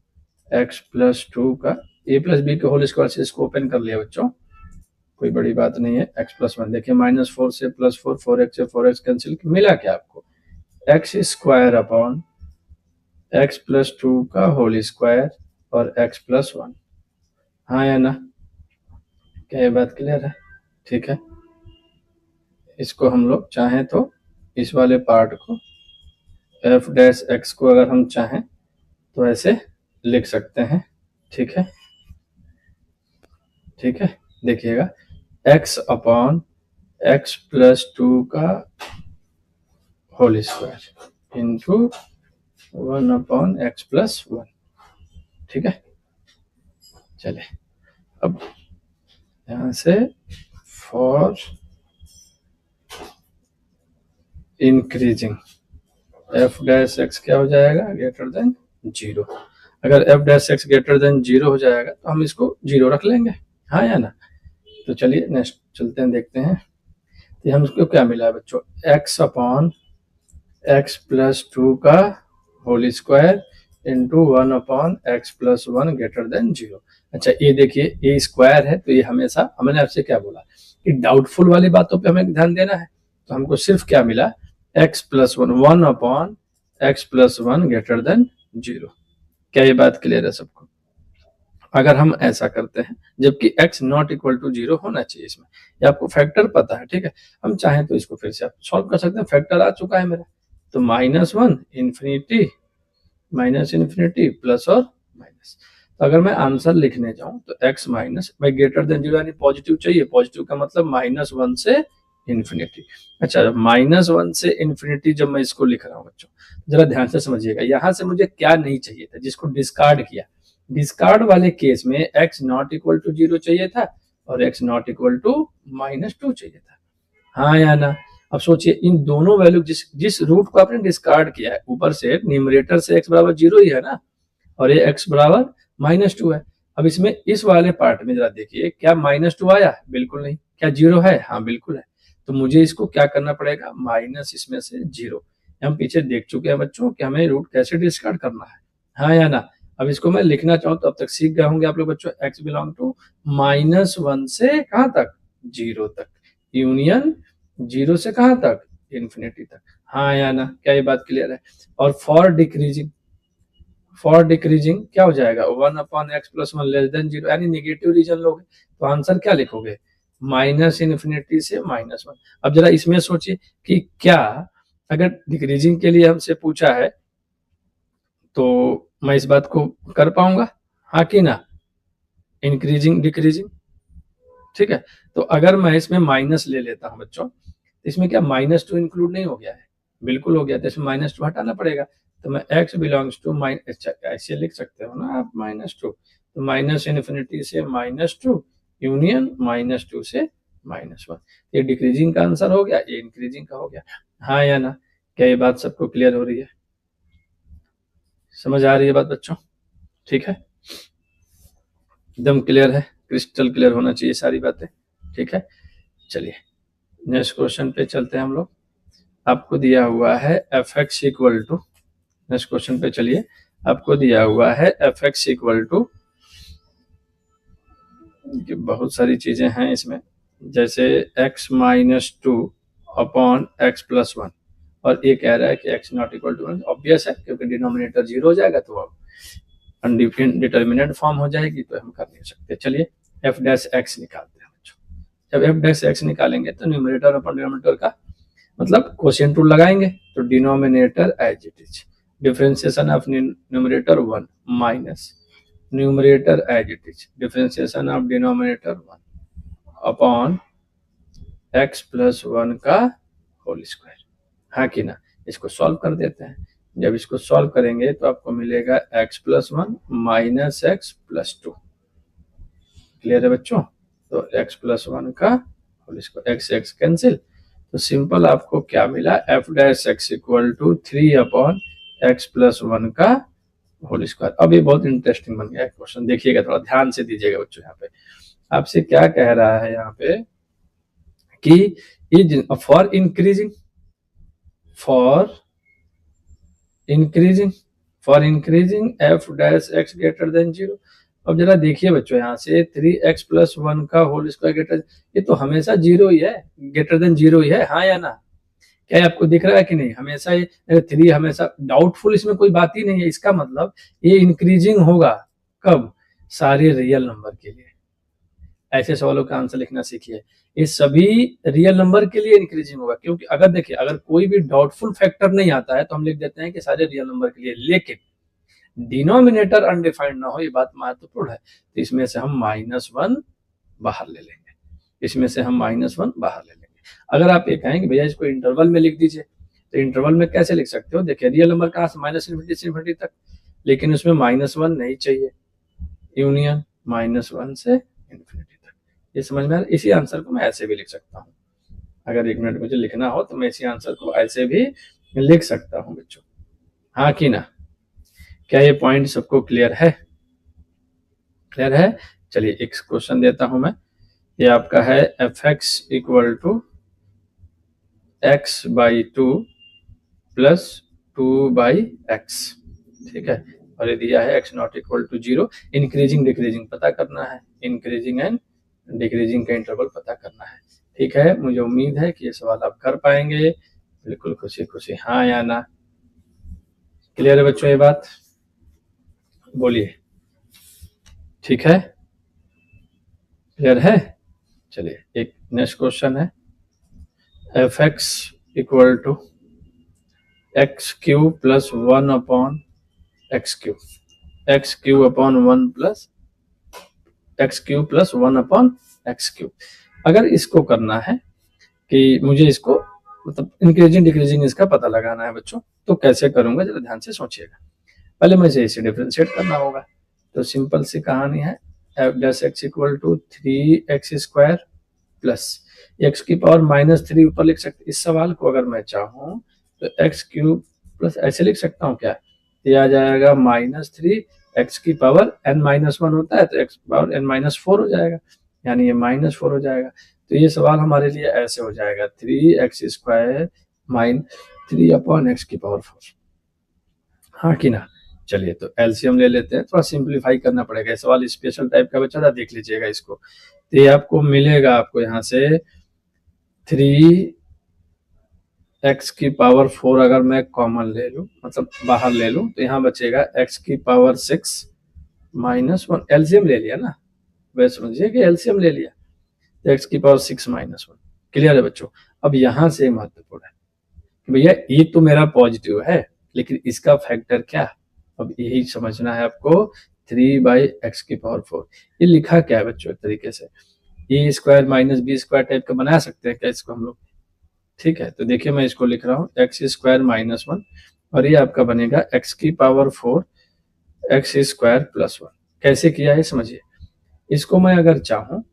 Speaker 1: x plus 2 का a प्लस बी के होल स्क्वायर से इसको ओपन कर लिया बच्चों, कोई बड़ी बात नहीं है। x प्लस 1 देखिए माइनस 4 से प्लस 4, 4x से 4x कैंसिल, मिला क्या आपको, x square upon x plus 2 का होल स्क्वायर और x प्लस 1, हाँ या ना। क्या ये बात क्लियर है? ठीक है, इसको हम लोग चाहें तो इस वाले पार्ट को f डैश x को अगर हम चाहें तो ऐसे लिख सकते हैं, ठीक है। ठीक है, देखिएगा x अपॉन x प्लस 2 का whole square into 1/x plus 1, ठीक है। चलिए अब यहां से for increasing f dash x क्या हो जाएगा, ग्रेटर देन 0। अगर f dash x greater than 0 हो जाएगा तो हम इसको 0 रख लेंगे, हाँ या ना। तो चलिए नेक्स्ट चलते हैं, देखते हैं। तो हमको क्या मिला है बच्चों, x अपॉन x प्लस 2 का whole square into 1/x plus 1 greater than 0। अच्छा ये देखिए ये स्क्वायर है, तो ये हमेशा, हमने आपसे क्या बोला कि डाउटफुल वाली बातों पे हमें ध्यान देना है। तो हमको सिर्फ क्या मिला, x plus 1, 1/x plus 1 greater than 0। क्या ये बात क्लियर है सबको? अगर हम ऐसा करते हैं, जबकि x नॉट इक्वल टू 0 होना चाहिए इसमें, ये आपको फैक्टर पता है, ठीक है। हम चाहें तो इसको फिर से आप सॉल्व कर सकते हैं, फैक्टर आ चुका है मेरा। तो -1 इन्फिनिटी माइनस इन्फिनिटी प्लस और माइनस। तो अगर मैं आंसर लिखने जाऊं तो x माइनस में ग्रेटर देन 0 यानी पॉजिटिव चाहिए, पॉजिटिव का मतलब -1 से इन्फिनिटी। अच्छा -1 से इन्फिनिटी जब मैं इसको लिख रहा हूँ बच्चों, जरा ध्यान से समझिएगा, यहाँ से मुझे क्या नहीं चाहिए था, जिसको डिस्कार्ड किया, डिस्कार्ड वाले केस में x नॉट इक्वल टू 0 चाहिए था और x नॉट इक्वल टू -2 चाहिए था, हाँ या ना। अब सोचिए इन दोनों वैल्यू जिस रूट को आपने डिस्कार्ड किया है, ऊपर से न्यूमरेटर से x बराबर 0 ही है ना, और ये x बराबर -2 है। अब इसमें इस वाले पार्ट में जरा देखिए, क्या -2 आया? बिल्कुल नहीं। क्या 0 है? हाँ बिल्कुल है। तो मुझे इसको क्या करना पड़ेगा, माइनस इसमें से 0। हम पीछे देख चुके हैं बच्चों कि हमें रूट कैसे डिस्कार्ड करना है, हाँ या ना। अब इसको मैं लिखना चाहूँ तो अब तक सीख गए होंगे आप लोग बच्चों, x बिलोंग टू -1 से कहाँ तक, 0 तक, यूनियन 0 से कहाँ तक, इन्फिनिटी तक, हाँ या ना। क्या ये बात क्लियर है? और फॉर डिक्रीजिंग क्या हो जाएगा, 1/x प्लस 1 लेस देन 0, यानी निगेटिव रीजन लोगे तो आंसर क्या लिखोगे, माइनस इन्फिनिटी से -1। अब जरा इसमें सोचिए कि क्या अगर डिक्रीजिंग के लिए हमसे पूछा है तो मैं इस बात को कर पाऊंगा, हाँ कि ना, इंक्रीजिंग डिक्रीजिंग, ठीक है। तो अगर मैं इसमें माइनस ले लेता हूं बच्चों, इसमें क्या -2 इंक्लूड नहीं हो गया है, बिल्कुल हो गया, तो इसमें -2 हटाना पड़ेगा। तो मैं x बिलोंग्स टू ऐसे लिख सकते हो ना आप, -2, तो माइनस इन्फिनिटी से -2 यूनियन -2 से -1। ये डिक्रीजिंग का आंसर हो गया, ये इंक्रीजिंग का हो गया, हाँ या ना। क्या ये बात सबको क्लियर हो रही है, समझ आ रही है बात बच्चों? ठीक है, एकदम क्लियर है, क्रिस्टल क्लियर होना चाहिए सारी बातें, ठीक है। चलिए नेक्स्ट क्वेश्चन पे चलते हैं हम लोग। आपको दिया हुआ है f(x) equal to, next question पे चलिए, आपको दिया हुआ है f(x) इक्वल टू, बहुत सारी चीजें हैं इसमें, जैसे x -2 upon x plus one, और ये कह रहा है कि x not equal to one. Obvious है क्योंकि डिनोमिनेटर जीरो हो जाएगा तो अनडिटरमिनेट फॉर्म हो जाएगी, तो हम कर नहीं सकते। चलिए एफ डैश एक्स निकालते हैं बच्चों। जब एफ डैश एक्स निकालेंगे तो न्यूमरेटर अपॉन डिनोमिनेटर का मतलब क्वोशिएंट रूल लगाएंगे, तो denominator as it is, differentiation of numerator one minus numerator as it is, differentiation of denominator one upon x plus one का होल स्क्वायर। हाँ कि ना, इसको सॉल्व कर देते हैं। जब इसको सॉल्व करेंगे तो आपको मिलेगा x plus one minus x plus two. Clear है बच्चों? तो एक्स प्लस वन का whole square, x x cancel, तो सिंपल आपको क्या मिला, f dash x equal to 3 upon x plus one का होल स्क्वायर। अब ये बहुत इंटरेस्टिंग बन गया क्वेश्चन, देखिएगा थोड़ा ध्यान से दीजिएगा बच्चों। यहाँ पे आपसे क्या कह रहा है यहाँ पे कि for increasing F dash x greater than zero. अब जरा देखिए बच्चों, यहाँ से 3x प्लस वन का होल स्क्वायर ग्रेटर, ये तो हमेशा जीरो ही है, ग्रेटर देन जीरो ही है, हाँ या ना? क्या आपको दिख रहा है कि नहीं? हमेशा ये 3 हमेशा डाउटफुल, इसमें कोई बात ही नहीं है। इसका मतलब ये इंक्रीजिंग होगा कब? सारे रियल नंबर के लिए। ऐसे सवालों का आंसर लिखना सीखिए। ये सभी रियल नंबर के लिए इंक्रीजिंग होगा, क्योंकि अगर देखिए अगर कोई भी डाउटफुल फैक्टर नहीं आता है तो हम लिख देते हैं कि सारे रियल नंबर के लिए, लेकिन डिनोमिनेटर अनडिफाइंड ना हो, ये बात महत्वपूर्ण है। तो इसमें से हम -1 बाहर ले लेंगे, इसमें से हम -1 बाहर ले लेंगे। अगर आप ये कहेंगे भैया इसको इंटरवल में लिख दीजिए, तो इंटरवल में कैसे लिख सकते हो? देखिए रियल नंबर कहाँ से, -∞ से ∞ तक, लेकिन उसमें -1 नहीं चाहिए, यूनियन -1 से ∞ तक। ये समझ में आ रहा है? इसी आंसर को मैं ऐसे भी लिख सकता हूँ। अगर 1 मिनट मुझे लिखना हो तो मैं इसी आंसर को ऐसे भी लिख सकता हूँ बच्चों, हाँ कि ना? क्या ये पॉइंट सबको क्लियर है? क्लियर है? चलिए एक क्वेश्चन देता हूं मैं। ये आपका है f x equal to x by two plus 2/x, ठीक है। और ये दिया है x not equal to zero. Increasing decreasing पता करना है, इंक्रीजिंग एंड डिक्रीजिंग का इंटरवल पता करना है, ठीक है। मुझे उम्मीद है कि ये सवाल आप कर पाएंगे, बिल्कुल खुशी खुशी, हाँ या ना? क्लियर है बच्चों ये बात? बोलिए, ठीक है, क्लियर है? चलिए एक नेक्स्ट क्वेश्चन है, f x equal to x cube plus 1 upon x cube, x cube upon 1 plus x cube plus 1 upon x cube. अगर इसको करना है कि मुझे इसको मतलब इंक्रीजिंग डिक्रीजिंग इसका पता लगाना है बच्चों, तो कैसे करूंगा जरा ध्यान से सोचिएगा। पहले मुझे इसे डिफरेंशिएट करना होगा, तो सिंपल सी कहानी है, f dash x equal to 3x square plus x की पावर -3 ऊपर लिख सकते। इस सवाल को अगर मैं चाहूँ तो एक्स क्यूब प्लस ऐसे लिख सकता हूँ, क्या ये आ जाएगा -3, एक्स की पावर n-1 होता है तो एक्स पावर n-4 हो जाएगा, यानी ये -4 हो जाएगा। तो ये सवाल हमारे लिए ऐसे हो जाएगा 3x स्क्वायर -3 अपॉन एक्स की पावर 4, हाँ कि ना? चलिए तो एलसीएम ले लेते हैं, थोड़ा सिंप्लीफाई करना पड़ेगा। सवाल स्पेशल टाइप का बच्चा था, देख लीजिएगा इसको। तो ये आपको मिलेगा, आपको यहाँ से 3x की पावर 4 अगर मैं कॉमन ले लूँ, मतलब बाहर ले लूँ, तो यहाँ बचेगा x की पावर 6 -1, एलसीएम ले लिया ना, वैसे समझिए कि एलसीएम ले लिया, तो x की पावर 6 -1। क्लियर है बच्चों? अब यहाँ से महत्वपूर्ण है कि भैया ये तो मेरा पॉजिटिव है, लेकिन इसका फैक्टर क्या? अब यही समझना है आपको। 3/x की पावर 4, ये लिखा क्या है बच्चों? एक तरीके से A square minus B square type का बना सकते हैं क्या इसको हम लोग? ठीक है, तो देखिए मैं इसको लिख रहा हूँ एक्स स्क्वायर -1, और ये आपका बनेगा x की पावर 4 एक्स स्क्वायर प्लस 1। कैसे किया है समझिए। इसको मैं अगर चाहूँ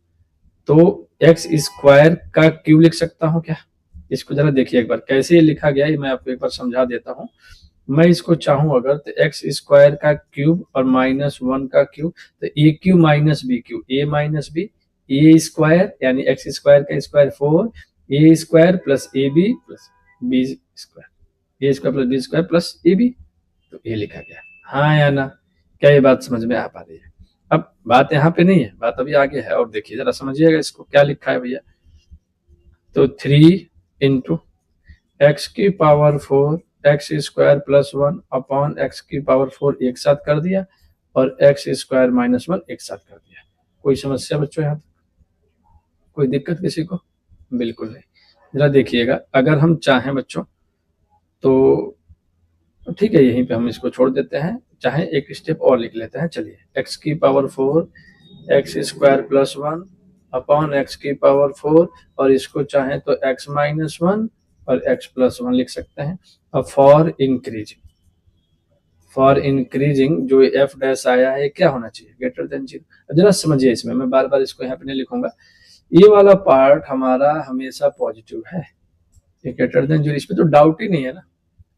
Speaker 1: तो एक्स स्क्वायर का क्यूब लिख सकता हूँ क्या? इसको जरा देखिए एक बार कैसे लिखा गया है, मैं आपको एक बार समझा देता हूँ। मैं इसको चाहूँ अगर तो एक्स स्क्वायर का क्यूब और -1 का क्यूब, तो a cube minus b cube, a minus b, a square यानी एक्स स्क्वायर का square 4, a square plus a b plus b square, a square plus b square plus a b, तो ये लिखा गया, हाँ या ना? क्या ये बात समझ में आ पा रही है? अब बात यहाँ पे नहीं है, बात अभी आगे है, और देखिए जरा समझिएगा इसको क्या लिखा है भैया। तो 3 इंटू एक्स की power 4 x square plus 1 upon x की पावर 4 एक साथ कर दिया और एक्स स्क्वायर माइनस 1 एक साथ कर दिया। कोई समस्या बच्चों यहाँ, कोई दिक्कत किसी को? बिल्कुल नहीं। जरा देखिएगा, अगर हम चाहें बच्चों तो ठीक है, यहीं पे हम इसको छोड़ देते हैं, चाहे एक स्टेप और लिख लेते हैं। चलिए, एक्स की power 4 x square plus 1 upon x की पावर 4 और इसको चाहे तो एक्स माइनस 1 और एक्स प्लस 1 लिख सकते हैं। अब फॉर इंक्रीजिंग जो एफ डैश आया है क्या होना चाहिए? Greater than 0। जरा समझिए, इसमें मैं बार बार इसको यहाँ पे नहीं लिखूंगा, ये वाला पार्ट हमारा हमेशा पॉजिटिव है, ग्रेटर देन 0, इसमें तो डाउट ही नहीं है ना।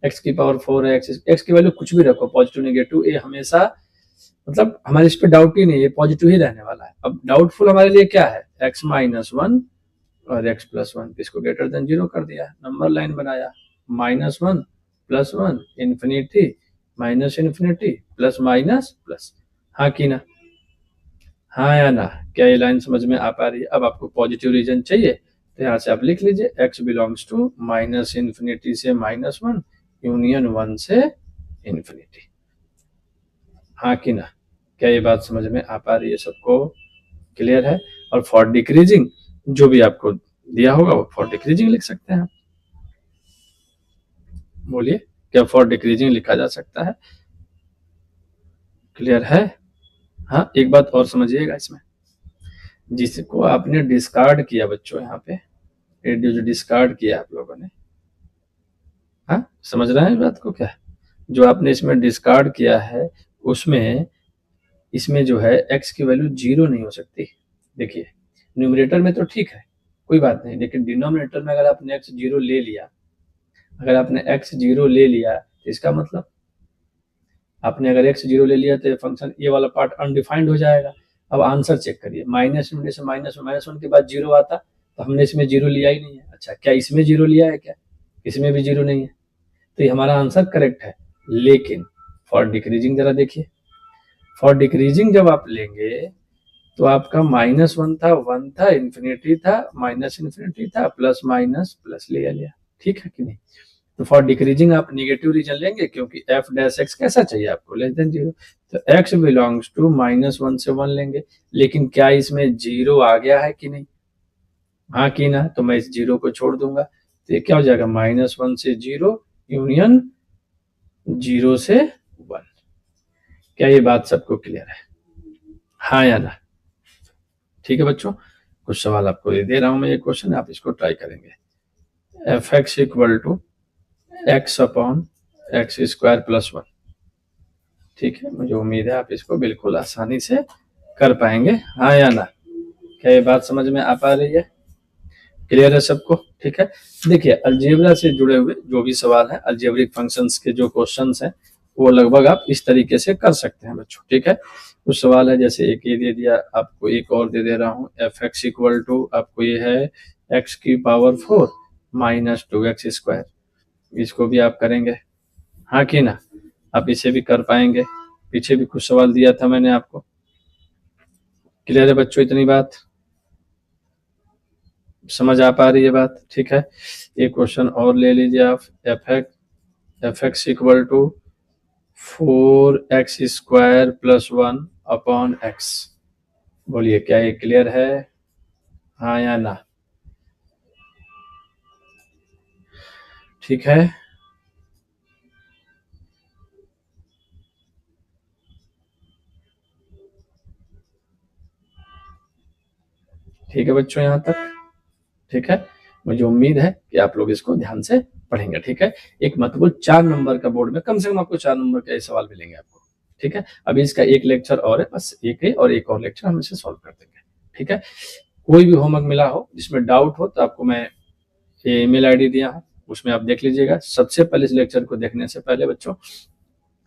Speaker 1: एक्स की पावर 4 है, एक्स की वैल्यू कुछ भी रखो, पॉजिटिव नेगेटिव, ये हमेशा मतलब हमारे इस पे डाउट ही नहीं है, ये पॉजिटिव ही रहने वाला है। अब डाउटफुल हमारे लिए क्या है? एक्स माइनस 1 और एक्स प्लस 1, इसको ग्रेटर देन 0 कर दिया, नंबर लाइन बनाया, minus 1 plus 1 infinity minus infinity plus minus plus. हाँ कि ना? हाँ या ना? क्या ये लाइन समझ में आ पा रही है? अब आपको पॉजिटिव रीजन चाहिए तो यहाँ से आप लिख लीजिए x belongs to minus infinity से माइनस 1 यूनियन 1 से इन्फिनिटी। हाँ कि ना? क्या ये बात समझ में आ पा रही है सबको? क्लियर है? और फॉर डिक्रीजिंग जो भी आपको दिया होगा वो फॉर डिक्रीजिंग लिख सकते हैं। बोलिए, क्या फॉर डिक्रीजिंग लिखा जा सकता है? क्लियर है? हाँ, एक बात और समझिएगा, इसमें जिसको आपने डिस्कार्ड किया बच्चों, यहाँ पे रेडियो जो डिस्कार्ड किया आप लोगों ने, हाँ समझ रहे हैं इस बात को? क्या जो आपने इसमें डिस्कार्ड किया है उसमें इसमें जो है x की वैल्यू 0 नहीं हो सकती। देखिए, न्यूमरेटर में तो ठीक है, कोई बात नहीं, लेकिन डिनोमिनेटर में अगर आपने x 0 ले लिया, अगर आपने x 0 ले लिया तो इसका मतलब आपने अगर x 0 ले लिया तो फंक्शन ये वाला पार्ट अनडिफाइंड हो जाएगा। अब आंसर चेक करिए, माइनस में से माइनस 1 के बाद 0 आता तो हमने इसमें 0 लिया ही नहीं है। अच्छा, क्या इसमें 0 लिया है? क्या इसमें भी 0 नहीं है? तो ये हमारा आंसर करेक्ट है। लेकिन फॉर डिक्रीजिंग जरा देखिए, फॉर डिक्रीजिंग जब आप लेंगे तो आपका माइनस 1 था इन्फिनिटी था, माइनस इन्फिनिटी था, प्लस माइनस प्लस लिया, ठीक है कि नहीं? तो फॉर डिक्रीजिंग आप नेगेटिव रीजन लेंगे क्योंकि एफ डैश एक्स कैसा चाहिए आपको? Less than 0। तो एक्स बिलोंग्स टू माइनस 1 से 1 लेंगे, लेकिन क्या इसमें 0 आ गया है कि नहीं? हाँ कि ना? तो मैं इस 0 को छोड़ दूंगा तो ये क्या हो जाएगा? माइनस 1 से 0 यूनियन 0 से 1। क्या ये बात सबको क्लियर है? हाँ या ना? ठीक है बच्चों, कुछ सवाल आपको ये दे रहा हूं मैं, ये क्वेश्चन आप इसको ट्राई करेंगे। F x equal to x upon x square plus 1, ठीक है, मुझे उम्मीद है आप इसको बिल्कुल आसानी से कर पाएंगे। हाँ या ना? क्या ये बात समझ में आ पा रही है? क्लियर है सबको? ठीक है, देखिए अलजेब्रा से जुड़े हुए जो भी सवाल है, अलजेब्रिक फंक्शंस के जो क्वेश्चंस हैं वो लगभग आप इस तरीके से कर सकते हैं बच्चों। ठीक है, कुछ सवाल है जैसे एक ये दे दिया आपको, एक और दे रहा हूँ, एफ एक्स इक्वल टू आपको ये है एक्स की पावर 4 माइनस 2x स्क्वायर, इसको भी आप करेंगे। हाँ कि ना? आप इसे भी कर पाएंगे। पीछे भी कुछ सवाल दिया था मैंने आपको। क्लियर है बच्चों? इतनी बात समझ आ पा रही है बात? ठीक है, एक क्वेश्चन और ले लीजिए आप, f x equal to 4x square plus 1 upon x. बोलिए, क्या ये क्लियर है? हाँ या ना? ठीक है, ठीक है बच्चों, यहाँ तक ठीक है। मुझे उम्मीद है कि आप लोग इसको ध्यान से पढ़ेंगे। ठीक है, एक मतलब 4 नंबर का बोर्ड में कम से कम आपको 4 नंबर के सवाल मिलेंगे आपको। ठीक है, अभी इसका एक लेक्चर और है, बस एक है, और एक और लेक्चर हम इसे सॉल्व कर देंगे। ठीक है, कोई भी होमवर्क मिला हो जिसमें डाउट हो तो आपको मैं ये ईमेल आईडी दिया है, उसमें आप देख लीजिएगा। सबसे पहले इस लेक्चर को देखने से पहले बच्चों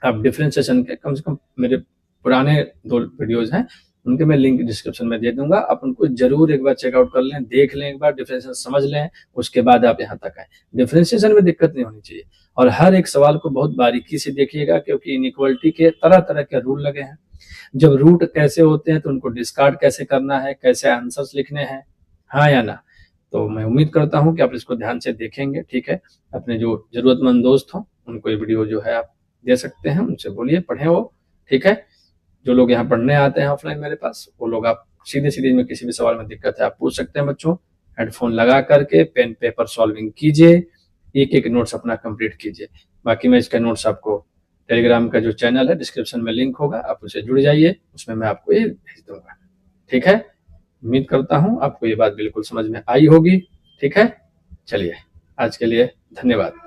Speaker 1: आप डिफरेंशिएशन के कम से कम मेरे पुराने 2 वीडियोज हैं, उनके मैं लिंक डिस्क्रिप्शन में दे दूंगा, आप उनको जरूर एक बार चेकआउट कर लें, देख लें, एक बार डिफरेंशिएशन समझ लें, उसके बाद आप यहाँ तक आए। डिफरेंशिएशन में दिक्कत नहीं होनी चाहिए, और हर एक सवाल को बहुत बारीकी से देखिएगा क्योंकि इनइक्वालिटी के तरह तरह के रूल लगे हैं। जब रूट कैसे होते हैं तो उनको डिस्कार्ड कैसे करना है, कैसे आंसर्स लिखने हैं। हाँ या ना? तो मैं उम्मीद करता हूँ कि आप इसको ध्यान से देखेंगे, ठीक है। अपने जो ज़रूरतमंद दोस्त हों, उनको ये वीडियो जो है आप दे सकते हैं, उनसे बोलिए, पढ़ें वो, ठीक है। जो लोग यहाँ पढ़ने आते हैं ऑफलाइन मेरे पास, वो लोग आप सीधे-सीधे में किसी भी सवाल में दिक्कत है आप पूछ सकते हैं बच्चों। हेडफ़ोन लगा करके पेन पेपर सॉल्विंग कीजिए, एक-एक नोट्स अपना कंप्लीट कीजिए। बाकी मैं इसका नोट्स आपको टेलीग्राम का जो चैनल है डिस्क्रिप्शन में लिंक होगा, आप उससे जुड़ जाइए, उसमें मैं आपको ये भेज दूँगा, ठीक है। उम्मीद करता हूँ आपको ये बात बिल्कुल समझ में आई होगी, ठीक है। चलिए, आज के लिए धन्यवाद।